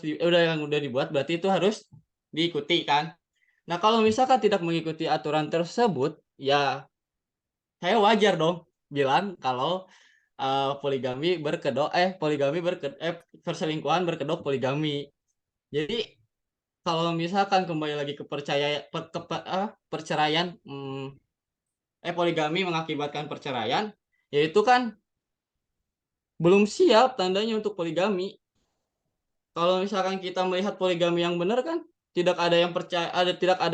udah dibuat, berarti itu harus diikuti kan? Nah, kalau misalkan tidak mengikuti aturan tersebut, ya saya wajar dong bilang kalau perselingkuhan berkedok poligami. Jadi kalau misalkan kembali lagi ke perceraian, poligami mengakibatkan perceraian, yaitu kan belum siap tandanya untuk poligami. Kalau misalkan kita melihat poligami yang benar kan tidak ada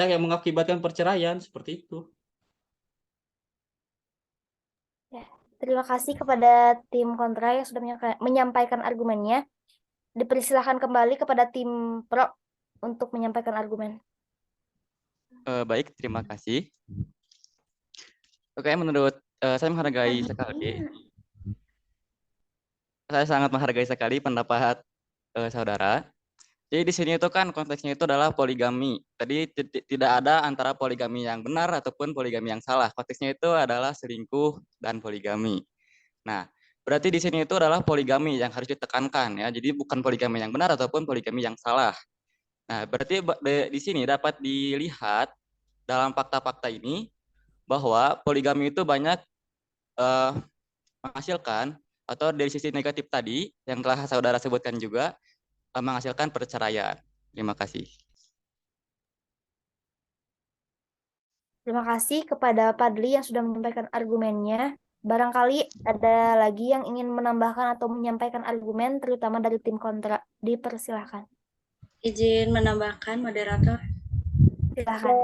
yang mengakibatkan perceraian seperti itu. Ya, terima kasih kepada tim kontra yang sudah menyampaikan argumennya. Dipersilakan kembali kepada tim pro untuk menyampaikan argumen. Baik, terima kasih. Oke, menurut saya menghargai sekali. Saya sangat menghargai sekali pendapat saudara. Jadi di sini itu kan konteksnya itu adalah poligami. Tadi tidak ada antara poligami yang benar ataupun poligami yang salah. Konteksnya itu adalah selingkuh dan poligami. Nah, berarti di sini itu adalah poligami yang harus ditekankan ya. Jadi bukan poligami yang benar ataupun poligami yang salah. Nah, berarti di sini dapat dilihat dalam fakta-fakta ini bahwa poligami itu banyak eh, menghasilkan, atau dari sisi negatif tadi yang telah saudara sebutkan juga, menghasilkan perceraian. Terima kasih. Terima kasih kepada Padli yang sudah menyampaikan argumennya. Barangkali ada lagi yang ingin menambahkan atau menyampaikan argumen, terutama dari tim kontra. Dipersilahkan. Izin menambahkan, moderator. Silahkan.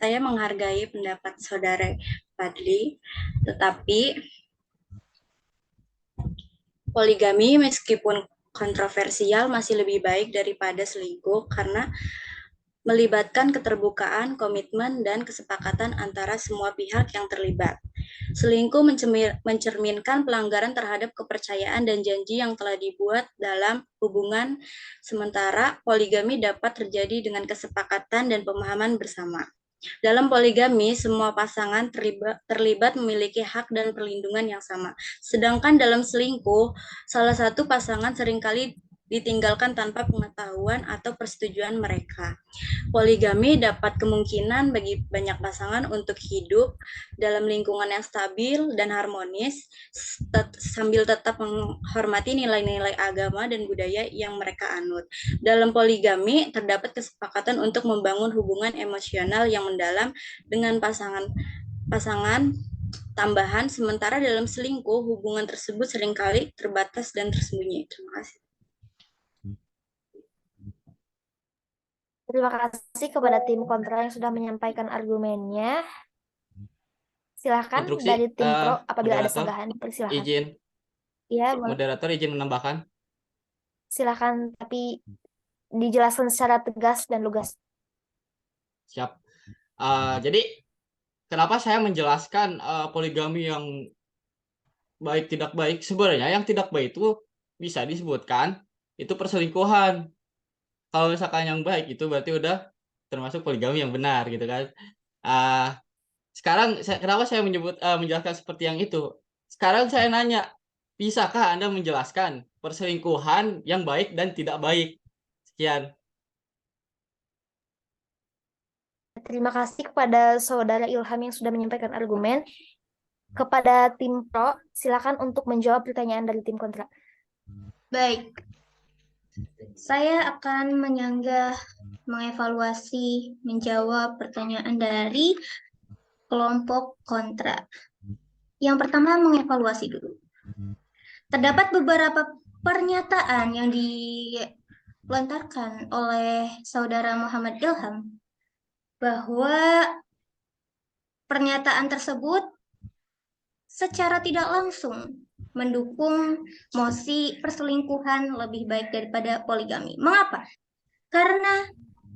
Saya menghargai pendapat saudara Padli, tetapi poligami meskipun kontroversial masih lebih baik daripada selingkuh karena melibatkan keterbukaan, komitmen, dan kesepakatan antara semua pihak yang terlibat. Selingkuh mencerminkan pelanggaran terhadap kepercayaan dan janji yang telah dibuat dalam hubungan, sementara poligami dapat terjadi dengan kesepakatan dan pemahaman bersama. Dalam poligami, semua pasangan terlibat memiliki hak dan perlindungan yang sama. Sedangkan dalam selingkuh, salah satu pasangan seringkali ditinggalkan tanpa pengetahuan atau persetujuan mereka. Poligami dapat kemungkinan bagi banyak pasangan untuk hidup dalam lingkungan yang stabil dan harmonis, sambil tetap menghormati nilai-nilai agama dan budaya yang mereka anut. Dalam poligami, terdapat kesepakatan untuk membangun hubungan emosional yang mendalam dengan pasangan tambahan, sementara dalam selingkuh, hubungan tersebut seringkali terbatas dan tersembunyi. Terima kasih. Terima kasih kepada tim kontra yang sudah menyampaikan argumennya. Silahkan Instruksi, dari tim pro apabila ada moderator, sanggahan, persilahkan. izin. Ya, boleh. Moderator izin menambahkan. Silahkan, tapi dijelaskan secara tegas dan lugas. Siap. Jadi kenapa saya menjelaskan poligami yang baik tidak baik? Sebenarnya yang tidak baik itu bisa disebutkan itu perselingkuhan. Kalau misalkan yang baik itu berarti udah termasuk poligami yang benar gitu kan. Sekarang kenapa saya menjelaskan seperti yang itu? Sekarang saya nanya, bisakah Anda menjelaskan perselingkuhan yang baik dan tidak baik? Sekian. Terima kasih kepada saudara Ilham yang sudah menyampaikan argumen. Kepada tim pro, silakan untuk menjawab pertanyaan dari tim kontra. Baik. Saya akan menyanggah, mengevaluasi, menjawab pertanyaan dari kelompok kontra. Yang pertama, mengevaluasi dulu. Terdapat beberapa pernyataan yang dilontarkan oleh saudara Muhammad Ilham bahwa pernyataan tersebut secara tidak langsung mendukung mosi perselingkuhan lebih baik daripada poligami. Mengapa? Karena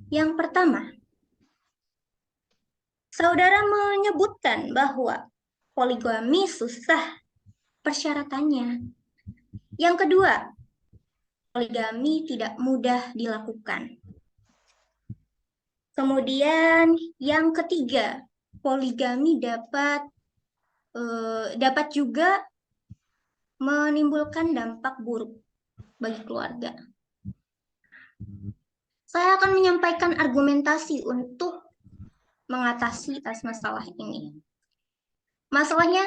yang pertama, saudara menyebutkan bahwa poligami susah persyaratannya. Yang kedua, poligami tidak mudah dilakukan. Kemudian yang ketiga, poligami dapat juga menimbulkan dampak buruk bagi keluarga. Saya akan menyampaikan argumentasi untuk mengatasi atas masalah ini. Masalahnya,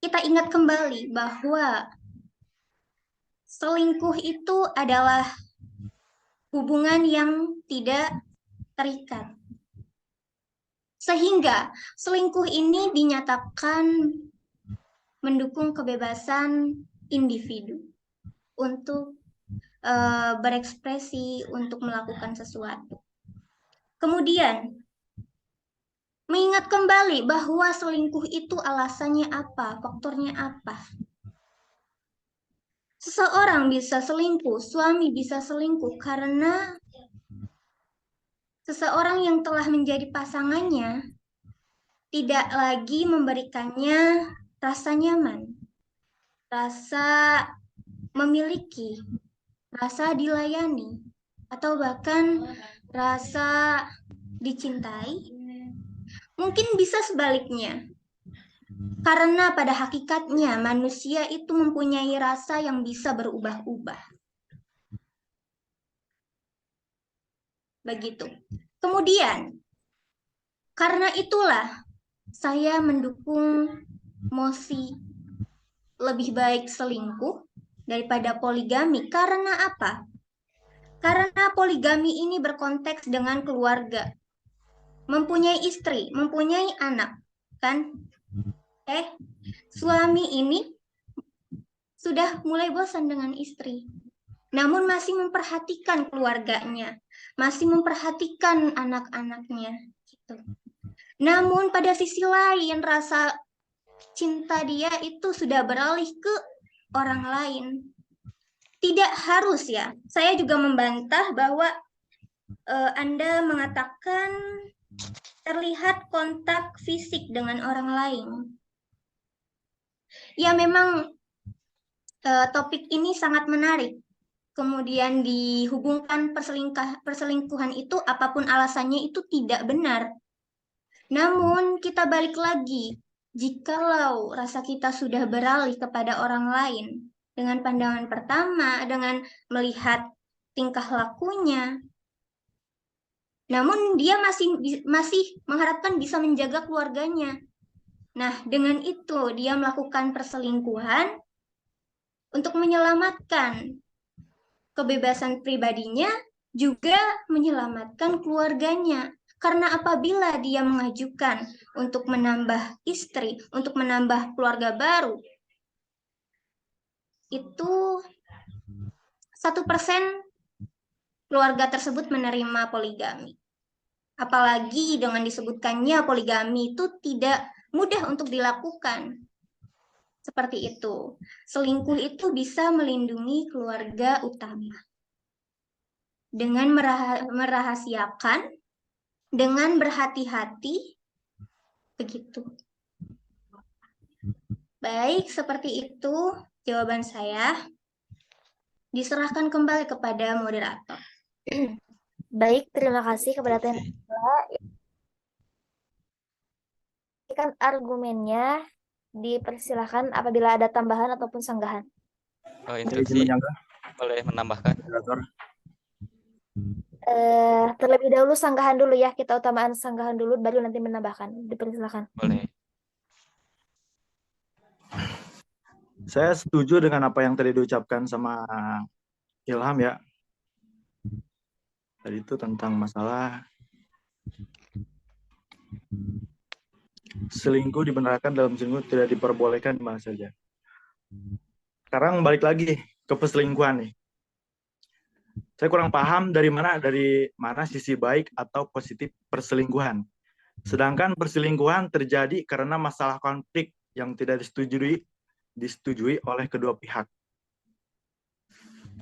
kita ingat kembali bahwa selingkuh itu adalah hubungan yang tidak terikat. Sehingga selingkuh ini dinyatakan mendukung kebebasan individu untuk berekspresi, untuk melakukan sesuatu. Kemudian, mengingat kembali bahwa selingkuh itu alasannya apa, faktornya apa. Seseorang bisa selingkuh, suami bisa selingkuh karena seseorang yang telah menjadi pasangannya tidak lagi memberikannya rasa nyaman, rasa memiliki, rasa dilayani, atau bahkan rasa dicintai. Mungkin bisa sebaliknya. Karena pada hakikatnya manusia itu mempunyai rasa yang bisa berubah-ubah. Begitu. Kemudian, karena itulah saya mendukung mosi lebih baik selingkuh daripada poligami. Karena apa? Karena poligami ini berkonteks dengan keluarga. Mempunyai istri, mempunyai anak, kan? Suami ini sudah mulai bosan dengan istri. Namun masih memperhatikan keluarganya, masih memperhatikan anak-anaknya. Gitu. Namun pada sisi lain, rasa cinta dia itu sudah beralih ke orang lain. Tidak harus ya. Saya juga membantah bahwa Anda mengatakan terlihat kontak fisik dengan orang lain. Ya memang topik ini sangat menarik. Kemudian dihubungkan perselingkuhan itu apapun alasannya itu tidak benar. Namun kita balik lagi, jikalau rasa kita sudah beralih kepada orang lain dengan pandangan pertama, dengan melihat tingkah lakunya, namun dia masih mengharapkan bisa menjaga keluarganya. Nah, dengan itu dia melakukan perselingkuhan untuk menyelamatkan kebebasan pribadinya, juga menyelamatkan keluarganya. Karena apabila dia mengajukan untuk menambah istri, untuk menambah keluarga baru, itu 1% keluarga tersebut menerima poligami. Apalagi dengan disebutkannya poligami itu tidak mudah untuk dilakukan. Seperti itu. Selingkuh itu bisa melindungi keluarga utama. Dengan merahasiakan, dengan berhati-hati, begitu. Baik, seperti itu jawaban saya. Diserahkan kembali kepada moderator. Baik, terima kasih kepada Teh. Kan argumennya dipersilakan apabila ada tambahan ataupun sanggahan. Instruksi boleh menambahkan. Terlebih dahulu sanggahan dulu ya, kita utamaan sanggahan dulu baru nanti menambahkan. Dipersilakan. Boleh. Saya setuju dengan apa yang tadi diucapkan sama Ilham ya. Tadi itu tentang masalah selingkuh dibenarkan dalam selingkuh tidak diperbolehkan di mana saja. Sekarang balik lagi ke perselingkuhan nih. Saya kurang paham dari mana sisi baik atau positif perselingkuhan. Sedangkan perselingkuhan terjadi karena masalah konflik yang tidak disetujui oleh kedua pihak.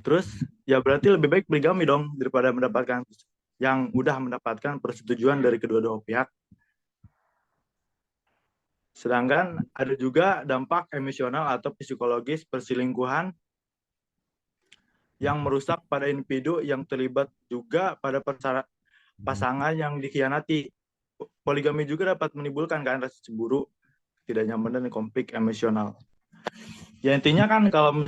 Terus ya berarti lebih baik poligami dong daripada mendapatkan yang udah mendapatkan persetujuan dari kedua-dua pihak. Sedangkan ada juga dampak emosional atau psikologis perselingkuhan yang merusak pada individu yang terlibat juga pada pasangan yang dikhianati. Poligami juga dapat menimbulkan rasa cemburu, tidak nyaman dan konflik emosional. Ya intinya kan kalau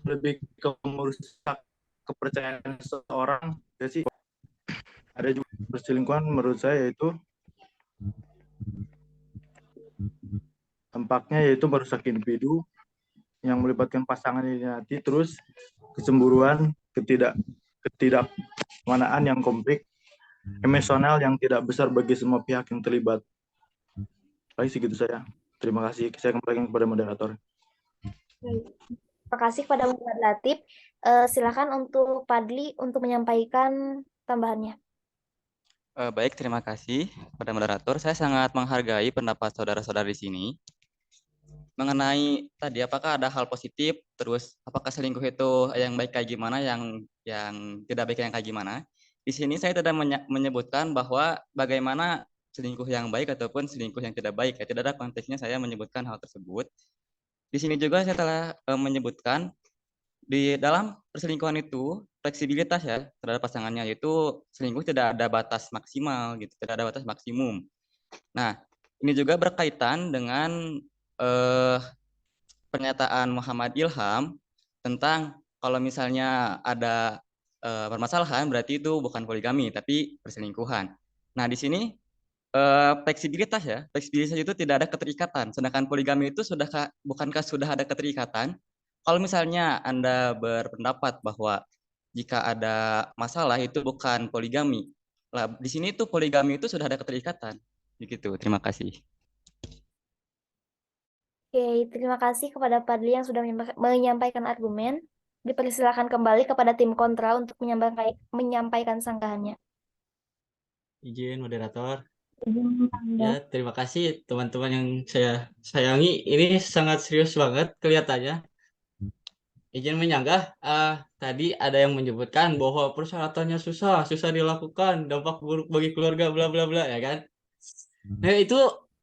lebih ke merusak kepercayaan seseorang, ya sih. Ada juga perselingkuhan menurut saya yaitu dampaknya yaitu merusak individu yang melibatkan pasangan dinasti, terus kecemburuan, ketidakmanaan yang konflik emosional yang tidak besar bagi semua pihak yang terlibat. Baik segitu saya. Terima kasih. Saya kembali kepada moderator. Terima kasih kepada Muhammad Latif. Silakan untuk Padli untuk menyampaikan tambahannya. Baik, terima kasih pada moderator. Saya sangat menghargai pendapat saudara-saudara di sini. Mengenai tadi apakah ada hal positif, terus apakah selingkuh itu yang baik kayak gimana, yang tidak baik yang kayak gimana. Di sini saya tidak menyebutkan bahwa bagaimana selingkuh yang baik ataupun selingkuh yang tidak baik. Tidak ada konteksnya saya menyebutkan hal tersebut. Di sini juga saya telah menyebutkan di dalam perselingkuhan itu fleksibilitas ya terhadap pasangannya, yaitu selingkuh tidak ada batas maksimal gitu, tidak ada batas maksimum. Nah, ini juga berkaitan dengan pernyataan Muhammad Ilham tentang kalau misalnya ada permasalahan berarti itu bukan poligami tapi perselingkuhan. Nah, di sini fleksibilitas ya, fleksibilitas itu tidak ada keterikatan, sedangkan poligami itu bukankah sudah ada keterikatan? Kalau misalnya Anda berpendapat bahwa jika ada masalah itu bukan poligami, lah di sini itu poligami itu sudah ada keterikatan. Begitu. Terima kasih. Oke, terima kasih kepada Fadli yang sudah menyampaikan argumen. Dipersilakan kembali kepada tim kontra untuk menyampaikan sanggahannya. Izin moderator. Izin, Ya, terima kasih teman-teman yang saya sayangi. Ini sangat serius banget kelihatannya. Izin menyanggah, tadi ada yang menyebutkan bahwa persyaratannya susah dilakukan, dampak buruk bagi keluarga, bla bla bla, ya kan? Nah, itu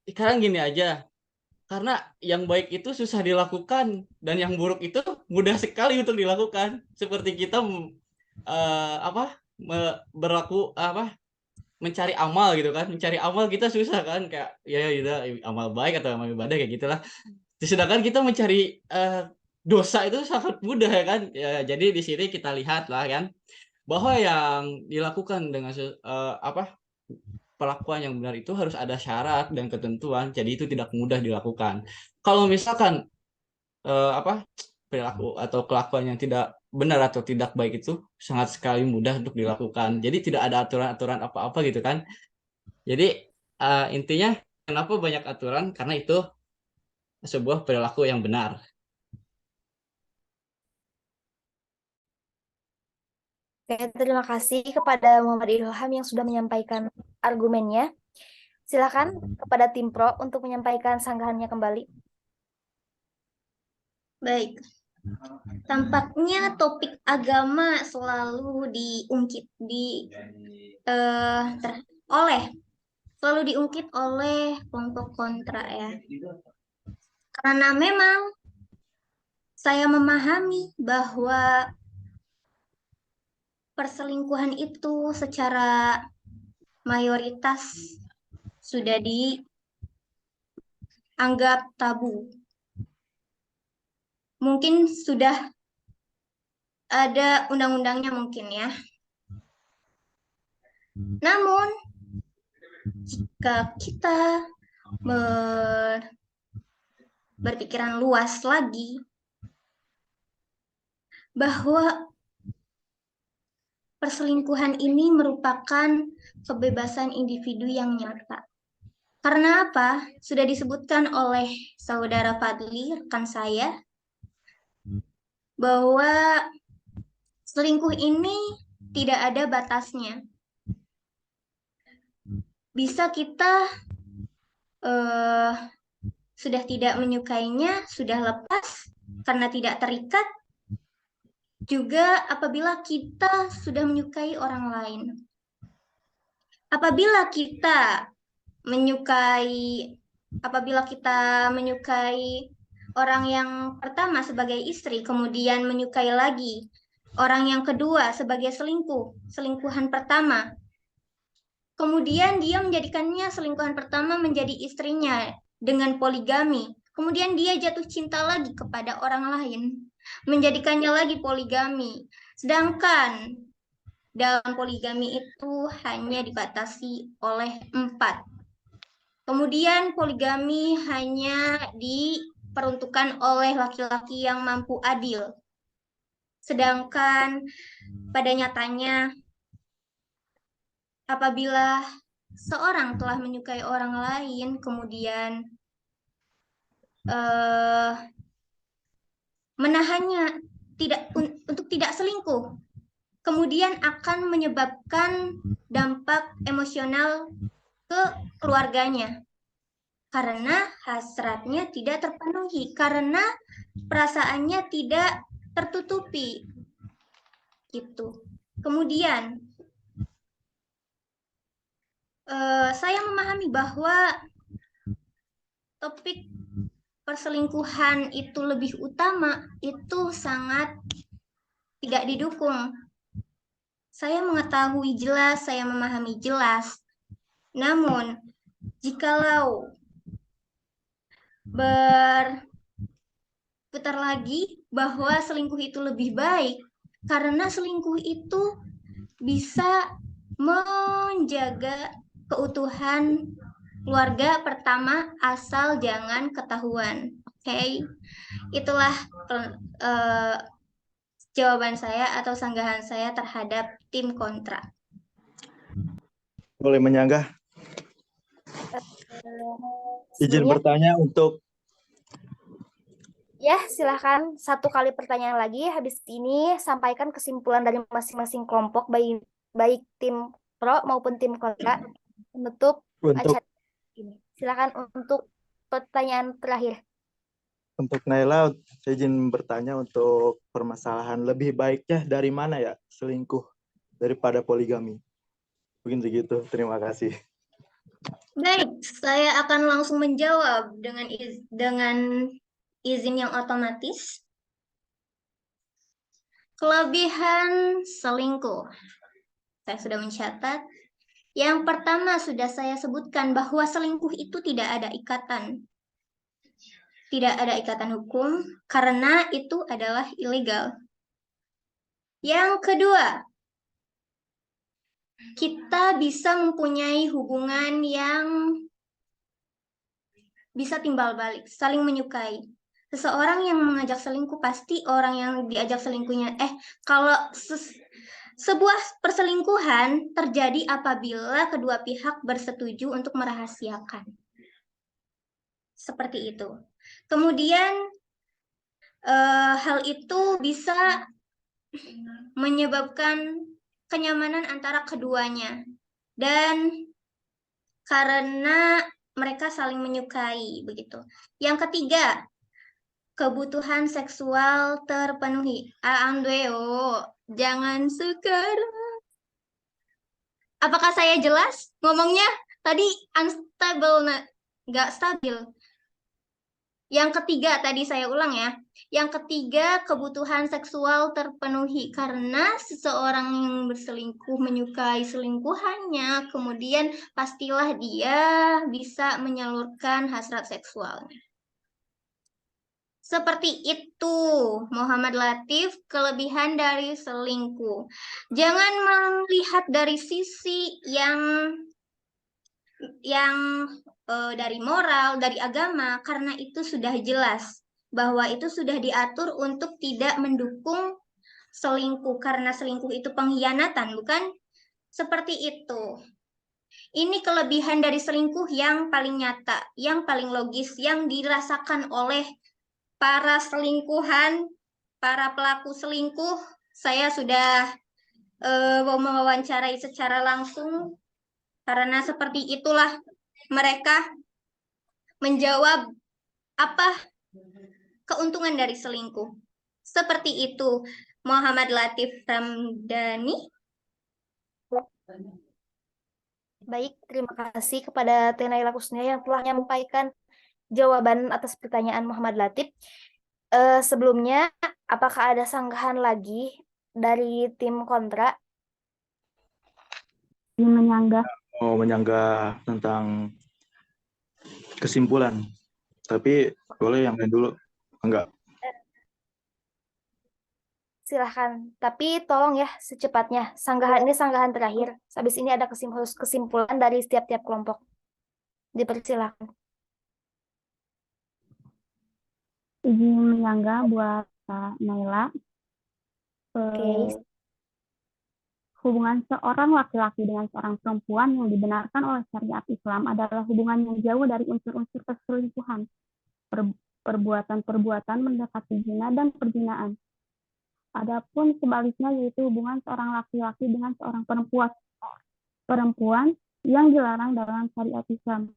sekarang gini aja, karena yang baik itu susah dilakukan dan yang buruk itu mudah sekali untuk dilakukan. Seperti kita mencari amal gitu kan, mencari amal kita susah kan, kayak ya amal baik atau amal ibadah kayak gitulah. Sedangkan kita mencari dosa itu sangat mudah ya kan. Ya, jadi di sini kita lihat lah kan bahwa yang dilakukan dengan perlakuan yang benar itu harus ada syarat dan ketentuan. Jadi itu tidak mudah dilakukan. Kalau misalkan perilaku atau kelakuan yang tidak benar atau tidak baik itu sangat sekali mudah untuk dilakukan. Jadi tidak ada aturan-aturan apa-apa gitu kan. Jadi intinya kenapa banyak aturan? Karena itu sebuah perilaku yang benar. Oke, terima kasih kepada Muhammad Ilham yang sudah menyampaikan argumennya. Silakan kepada tim pro untuk menyampaikan sanggahannya kembali. Baik. Tampaknya topik agama selalu diungkit oleh kelompok kontra ya. Karena memang saya memahami bahwa perselingkuhan itu secara mayoritas sudah dianggap tabu. Mungkin sudah ada undang-undangnya mungkin ya. Namun, jika kita berpikiran luas lagi, bahwa perselingkuhan ini merupakan kebebasan individu yang nyata. Karena apa? Sudah disebutkan oleh saudara Fadli, rekan saya, bahwa selingkuh ini tidak ada batasnya. Bisa kita sudah tidak menyukainya, sudah lepas karena tidak terikat, juga apabila kita sudah menyukai orang lain. Apabila kita menyukai orang yang pertama sebagai istri, kemudian menyukai lagi orang yang kedua sebagai selingkuhan pertama, kemudian dia menjadikannya selingkuhan pertama menjadi istrinya dengan poligami, kemudian dia jatuh cinta lagi kepada orang lain, menjadikannya lagi poligami. Sedangkan dalam poligami itu hanya dibatasi oleh 4. Kemudian poligami hanya diperuntukkan oleh laki-laki yang mampu adil. Sedangkan pada nyatanya apabila seorang telah menyukai orang lain, kemudian menahannya untuk tidak selingkuh, kemudian akan menyebabkan dampak emosional ke keluarganya. Karena hasratnya tidak terpenuhi, karena perasaannya tidak tertutupi. Gitu. Kemudian, saya memahami bahwa topik perselingkuhan itu lebih utama, itu sangat tidak didukung. Saya mengetahui jelas, saya memahami jelas. Namun, jikalau berputar lagi bahwa selingkuh itu lebih baik, karena selingkuh itu bisa menjaga keutuhan keluarga pertama asal jangan ketahuan. Oke, itulah jawaban saya atau sanggahan saya terhadap tim kontra. Boleh menyanggah? Izin Sebelumnya, bertanya untuk ya silahkan 1 kali pertanyaan lagi. Habis ini sampaikan kesimpulan dari masing-masing kelompok, baik tim pro maupun tim kontra, menutup acara ini. Silakan untuk pertanyaan terakhir. Untuk Naila, saya izin bertanya untuk permasalahan lebih baiknya dari mana ya selingkuh daripada poligami? Mungkin begitu. Terima kasih. Baik, saya akan langsung menjawab dengan izin yang otomatis. Kelebihan selingkuh. Saya sudah mencatat. Yang pertama sudah saya sebutkan bahwa selingkuh itu tidak ada ikatan. Tidak ada ikatan hukum karena itu adalah ilegal. Yang kedua, kita bisa mempunyai hubungan yang bisa timbal balik, saling menyukai. Seseorang yang mengajak selingkuh pasti orang yang diajak selingkuhnya. Kalau sebuah perselingkuhan terjadi apabila kedua pihak bersetuju untuk merahasiakan. Seperti itu. Kemudian hal itu bisa menyebabkan kenyamanan antara keduanya. Dan karena mereka saling menyukai begitu. Yang ketiga, kebutuhan seksual terpenuhi. Jangan sekarang. Apakah saya jelas ngomongnya? Tadi unstable, nggak stabil. Yang ketiga, tadi saya ulang ya. Yang ketiga, kebutuhan seksual terpenuhi karena seseorang yang berselingkuh menyukai selingkuhannya, kemudian pastilah dia bisa menyalurkan hasrat seksualnya. Seperti itu, Muhammad Latif, kelebihan dari selingkuh. Jangan melihat dari sisi yang dari moral, dari agama, karena itu sudah jelas bahwa itu sudah diatur untuk tidak mendukung selingkuh, karena selingkuh itu pengkhianatan, bukan? Seperti itu. Ini kelebihan dari selingkuh yang paling nyata, yang paling logis, yang dirasakan oleh para selingkuhan, para pelaku selingkuh. Saya sudah mewawancarai secara langsung, karena seperti itulah mereka menjawab apa keuntungan dari selingkuh. Seperti itu, Muhammad Latif Ramdhani. Baik, terima kasih kepada Naila Kusnia yang telah menyampaikan jawaban atas pertanyaan Muhammad Latif. Sebelumnya, apakah ada sanggahan lagi dari tim kontra? Mau menyanggah tentang kesimpulan, tapi boleh yang lain dulu. Enggak. Silahkan, tapi tolong ya secepatnya. Ini sanggahan terakhir. Habis ini ada kesimpulan dari setiap kelompok. Dipersilakan. Izin menyanggah buat Kak Naila. Hubungan seorang laki-laki dengan seorang perempuan yang dibenarkan oleh syariat Islam adalah hubungan yang jauh dari unsur-unsur perselingkuhan, perbuatan-perbuatan mendekati zina dan perzinaan. Adapun sebaliknya yaitu hubungan seorang laki-laki dengan seorang perempuan yang dilarang dalam syariat Islam,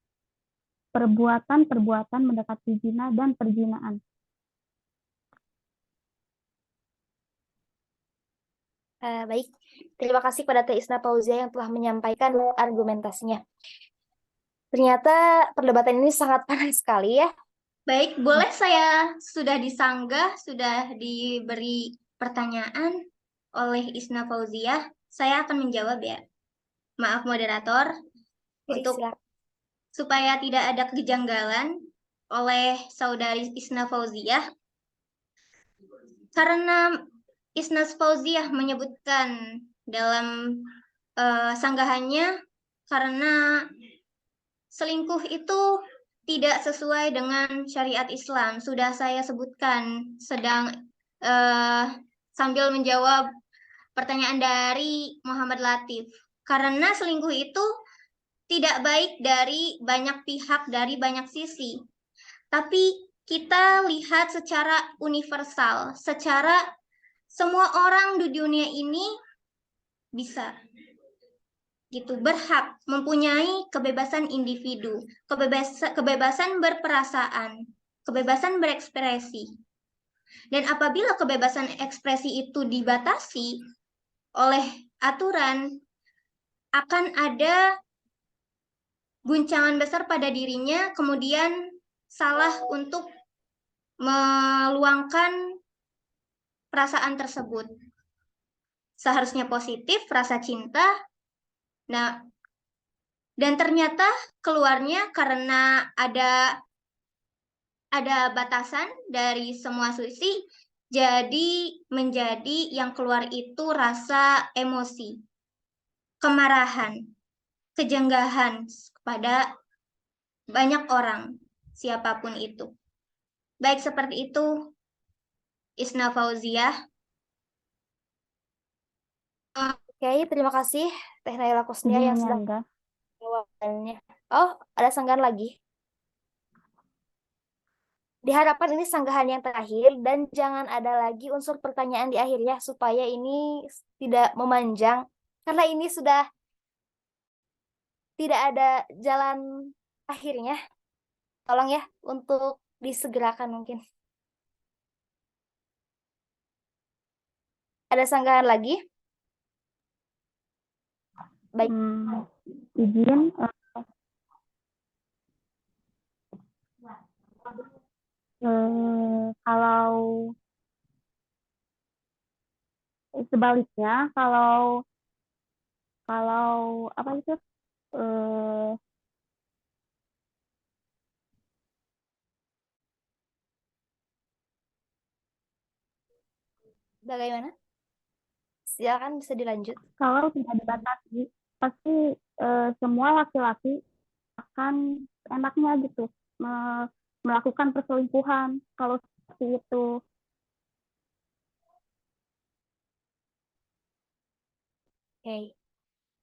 perbuatan-perbuatan mendekati zina dan perzinaan. Baik, terima kasih kepada Teh Isna Fauzia yang telah menyampaikan argumentasinya. Ternyata perdebatan ini sangat panas sekali ya. Baik, boleh saya sudah disanggah, sudah diberi pertanyaan oleh Isna Fauzia. saya akan menjawab ya. Maaf moderator, untuk supaya tidak ada kejanggalan oleh saudari Isna Fauziah, karena Isna Fauziah menyebutkan dalam sanggahannya karena selingkuh itu tidak sesuai dengan syariat Islam. Sudah saya sebutkan sambil menjawab pertanyaan dari Muhammad Latif. Karena selingkuh itu tidak baik dari banyak pihak, dari banyak sisi. Tapi kita lihat secara universal, secara semua orang di dunia ini bisa gitu, berhak mempunyai kebebasan individu, kebebasan berperasaan, kebebasan berekspresi. Dan apabila kebebasan ekspresi itu dibatasi oleh aturan, akan ada guncangan besar pada dirinya, kemudian salah untuk meluangkan perasaan tersebut. Seharusnya positif, rasa cinta. Nah, dan ternyata keluarnya karena ada batasan dari semua sisi, jadi menjadi yang keluar itu rasa emosi, kemarahan, kejanggahan kepada banyak orang, siapapun itu. Baik seperti itu, Isna Fauziah. Oke, terima kasih Teh Naila Kusnia yang sudah jawabannya. Oh, ada sanggahan lagi. Diharapkan ini sanggahan yang terakhir dan jangan ada lagi unsur pertanyaan di akhir ya, supaya ini tidak memanjang karena ini sudah tidak ada jalan akhirnya. Tolong ya untuk disegerakan mungkin. Ada sanggahan lagi? Baik. Izin kalau sebaliknya kalau apa itu Bagaimana? Silakan bisa dilanjut. Kalau tidak dibatasi, pasti semua laki-laki akan enaknya gitu melakukan perselingkuhan kalau seperti itu. Oke.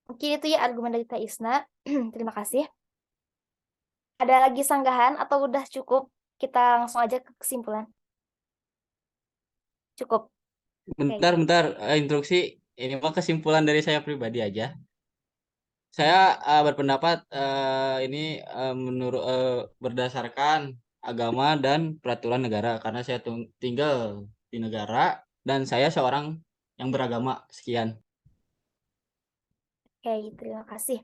Mungkin itu ya argumen dari Teh Isna. Terima kasih. Ada lagi sanggahan atau udah cukup? Kita langsung aja ke kesimpulan. Cukup. Bentar, instruksi. Ini mah kesimpulan dari saya pribadi aja. Saya berpendapat ini menurut berdasarkan agama dan peraturan negara karena saya tinggal di negara dan saya seorang yang beragama. Sekian. Oke, terima kasih.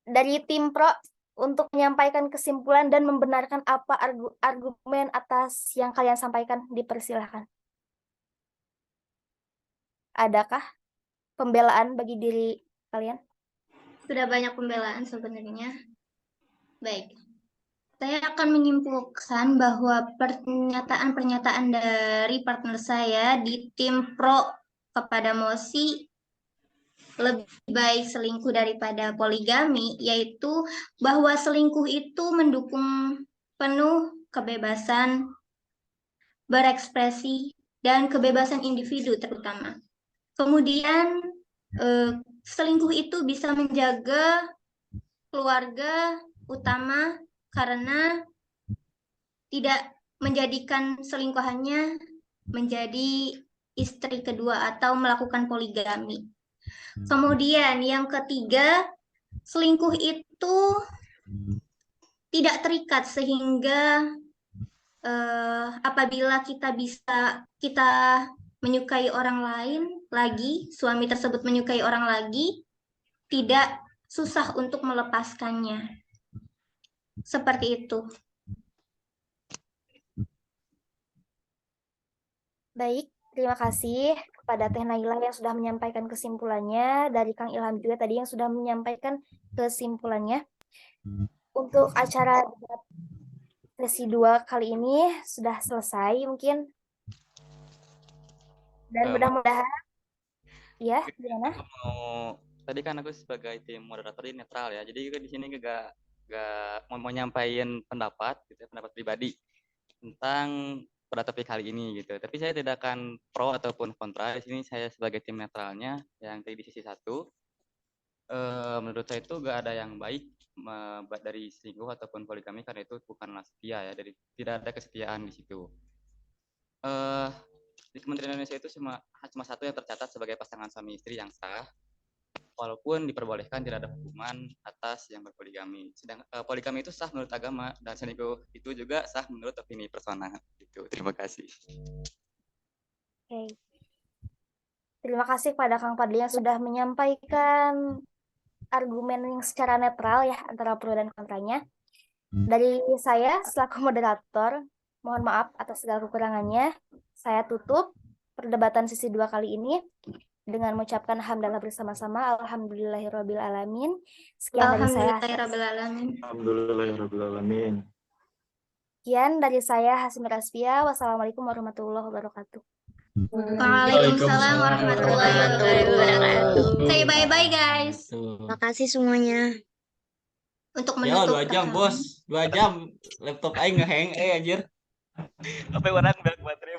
Dari tim Pro untuk menyampaikan kesimpulan dan membenarkan apa argumen atas yang kalian sampaikan, dipersilahkan. Adakah pembelaan bagi diri kalian? Sudah banyak pembelaan sebenarnya. Baik. Saya akan menyimpulkan bahwa pernyataan-pernyataan dari partner saya di tim Pro kepada Mosi lebih baik selingkuh daripada poligami, yaitu bahwa selingkuh itu mendukung penuh kebebasan berekspresi dan kebebasan individu terutama. Kemudian selingkuh itu bisa menjaga keluarga utama karena tidak menjadikan selingkuhannya menjadi istri kedua atau melakukan poligami. Kemudian yang ketiga, selingkuh itu tidak terikat sehingga apabila kita menyukai orang lain lagi, suami tersebut menyukai orang lagi, tidak susah untuk melepaskannya. Seperti itu. Baik, Terima kasih kepada Teh Naila yang sudah menyampaikan kesimpulannya, dari Kang Ilham juga tadi yang sudah menyampaikan kesimpulannya. Untuk acara sesi 2 kali ini sudah selesai mungkin. Dan mudah-mudahan, ya, gimana? Tadi kan aku sebagai tim moderator ini netral ya, jadi di sini gak mau menyampaikan pendapat, gitu, pendapat pribadi tentang pada topik kali ini gitu. Tapi saya tidak akan pro ataupun kontra. Di sini saya sebagai tim netralnya yang tadi di sisi 1. Menurut saya itu gak ada yang baik dari selingkuh ataupun poligami karena itu bukanlah setia ya. Jadi tidak ada kesetiaan di situ. Di Kementerian Indonesia itu cuma satu yang tercatat sebagai pasangan suami istri yang sah. Walaupun diperbolehkan tidak ada hukuman atas yang berpoligami. Sedang poligami itu sah menurut agama dan selingkuh itu juga sah menurut opini personal. Gitu. Terima kasih. Oke. Terima kasih kepada Kang Fadli yang sudah menyampaikan argumen yang secara netral ya antara pro dan kontranya. Dari saya selaku moderator, mohon maaf atas segala kekurangannya. Saya tutup perdebatan sesi 2 kali ini dengan mengucapkan hamdalah bersama-sama. Alhamdulillahirrabbilalamin. Sekian dari saya. Alhamdulillahirrahmanirrahim. Sekian dari saya Hasmi Rasfia. Wassalamualaikum warahmatullahi wabarakatuh. Waalaikumsalam warahmatullahi wabarakatuh. Say bye-bye guys. Terima kasih semuanya. Untuk Ya menutup 2 jam bos, 2 jam laptop aing ngehang anjir. Sampai orang bilang baterai.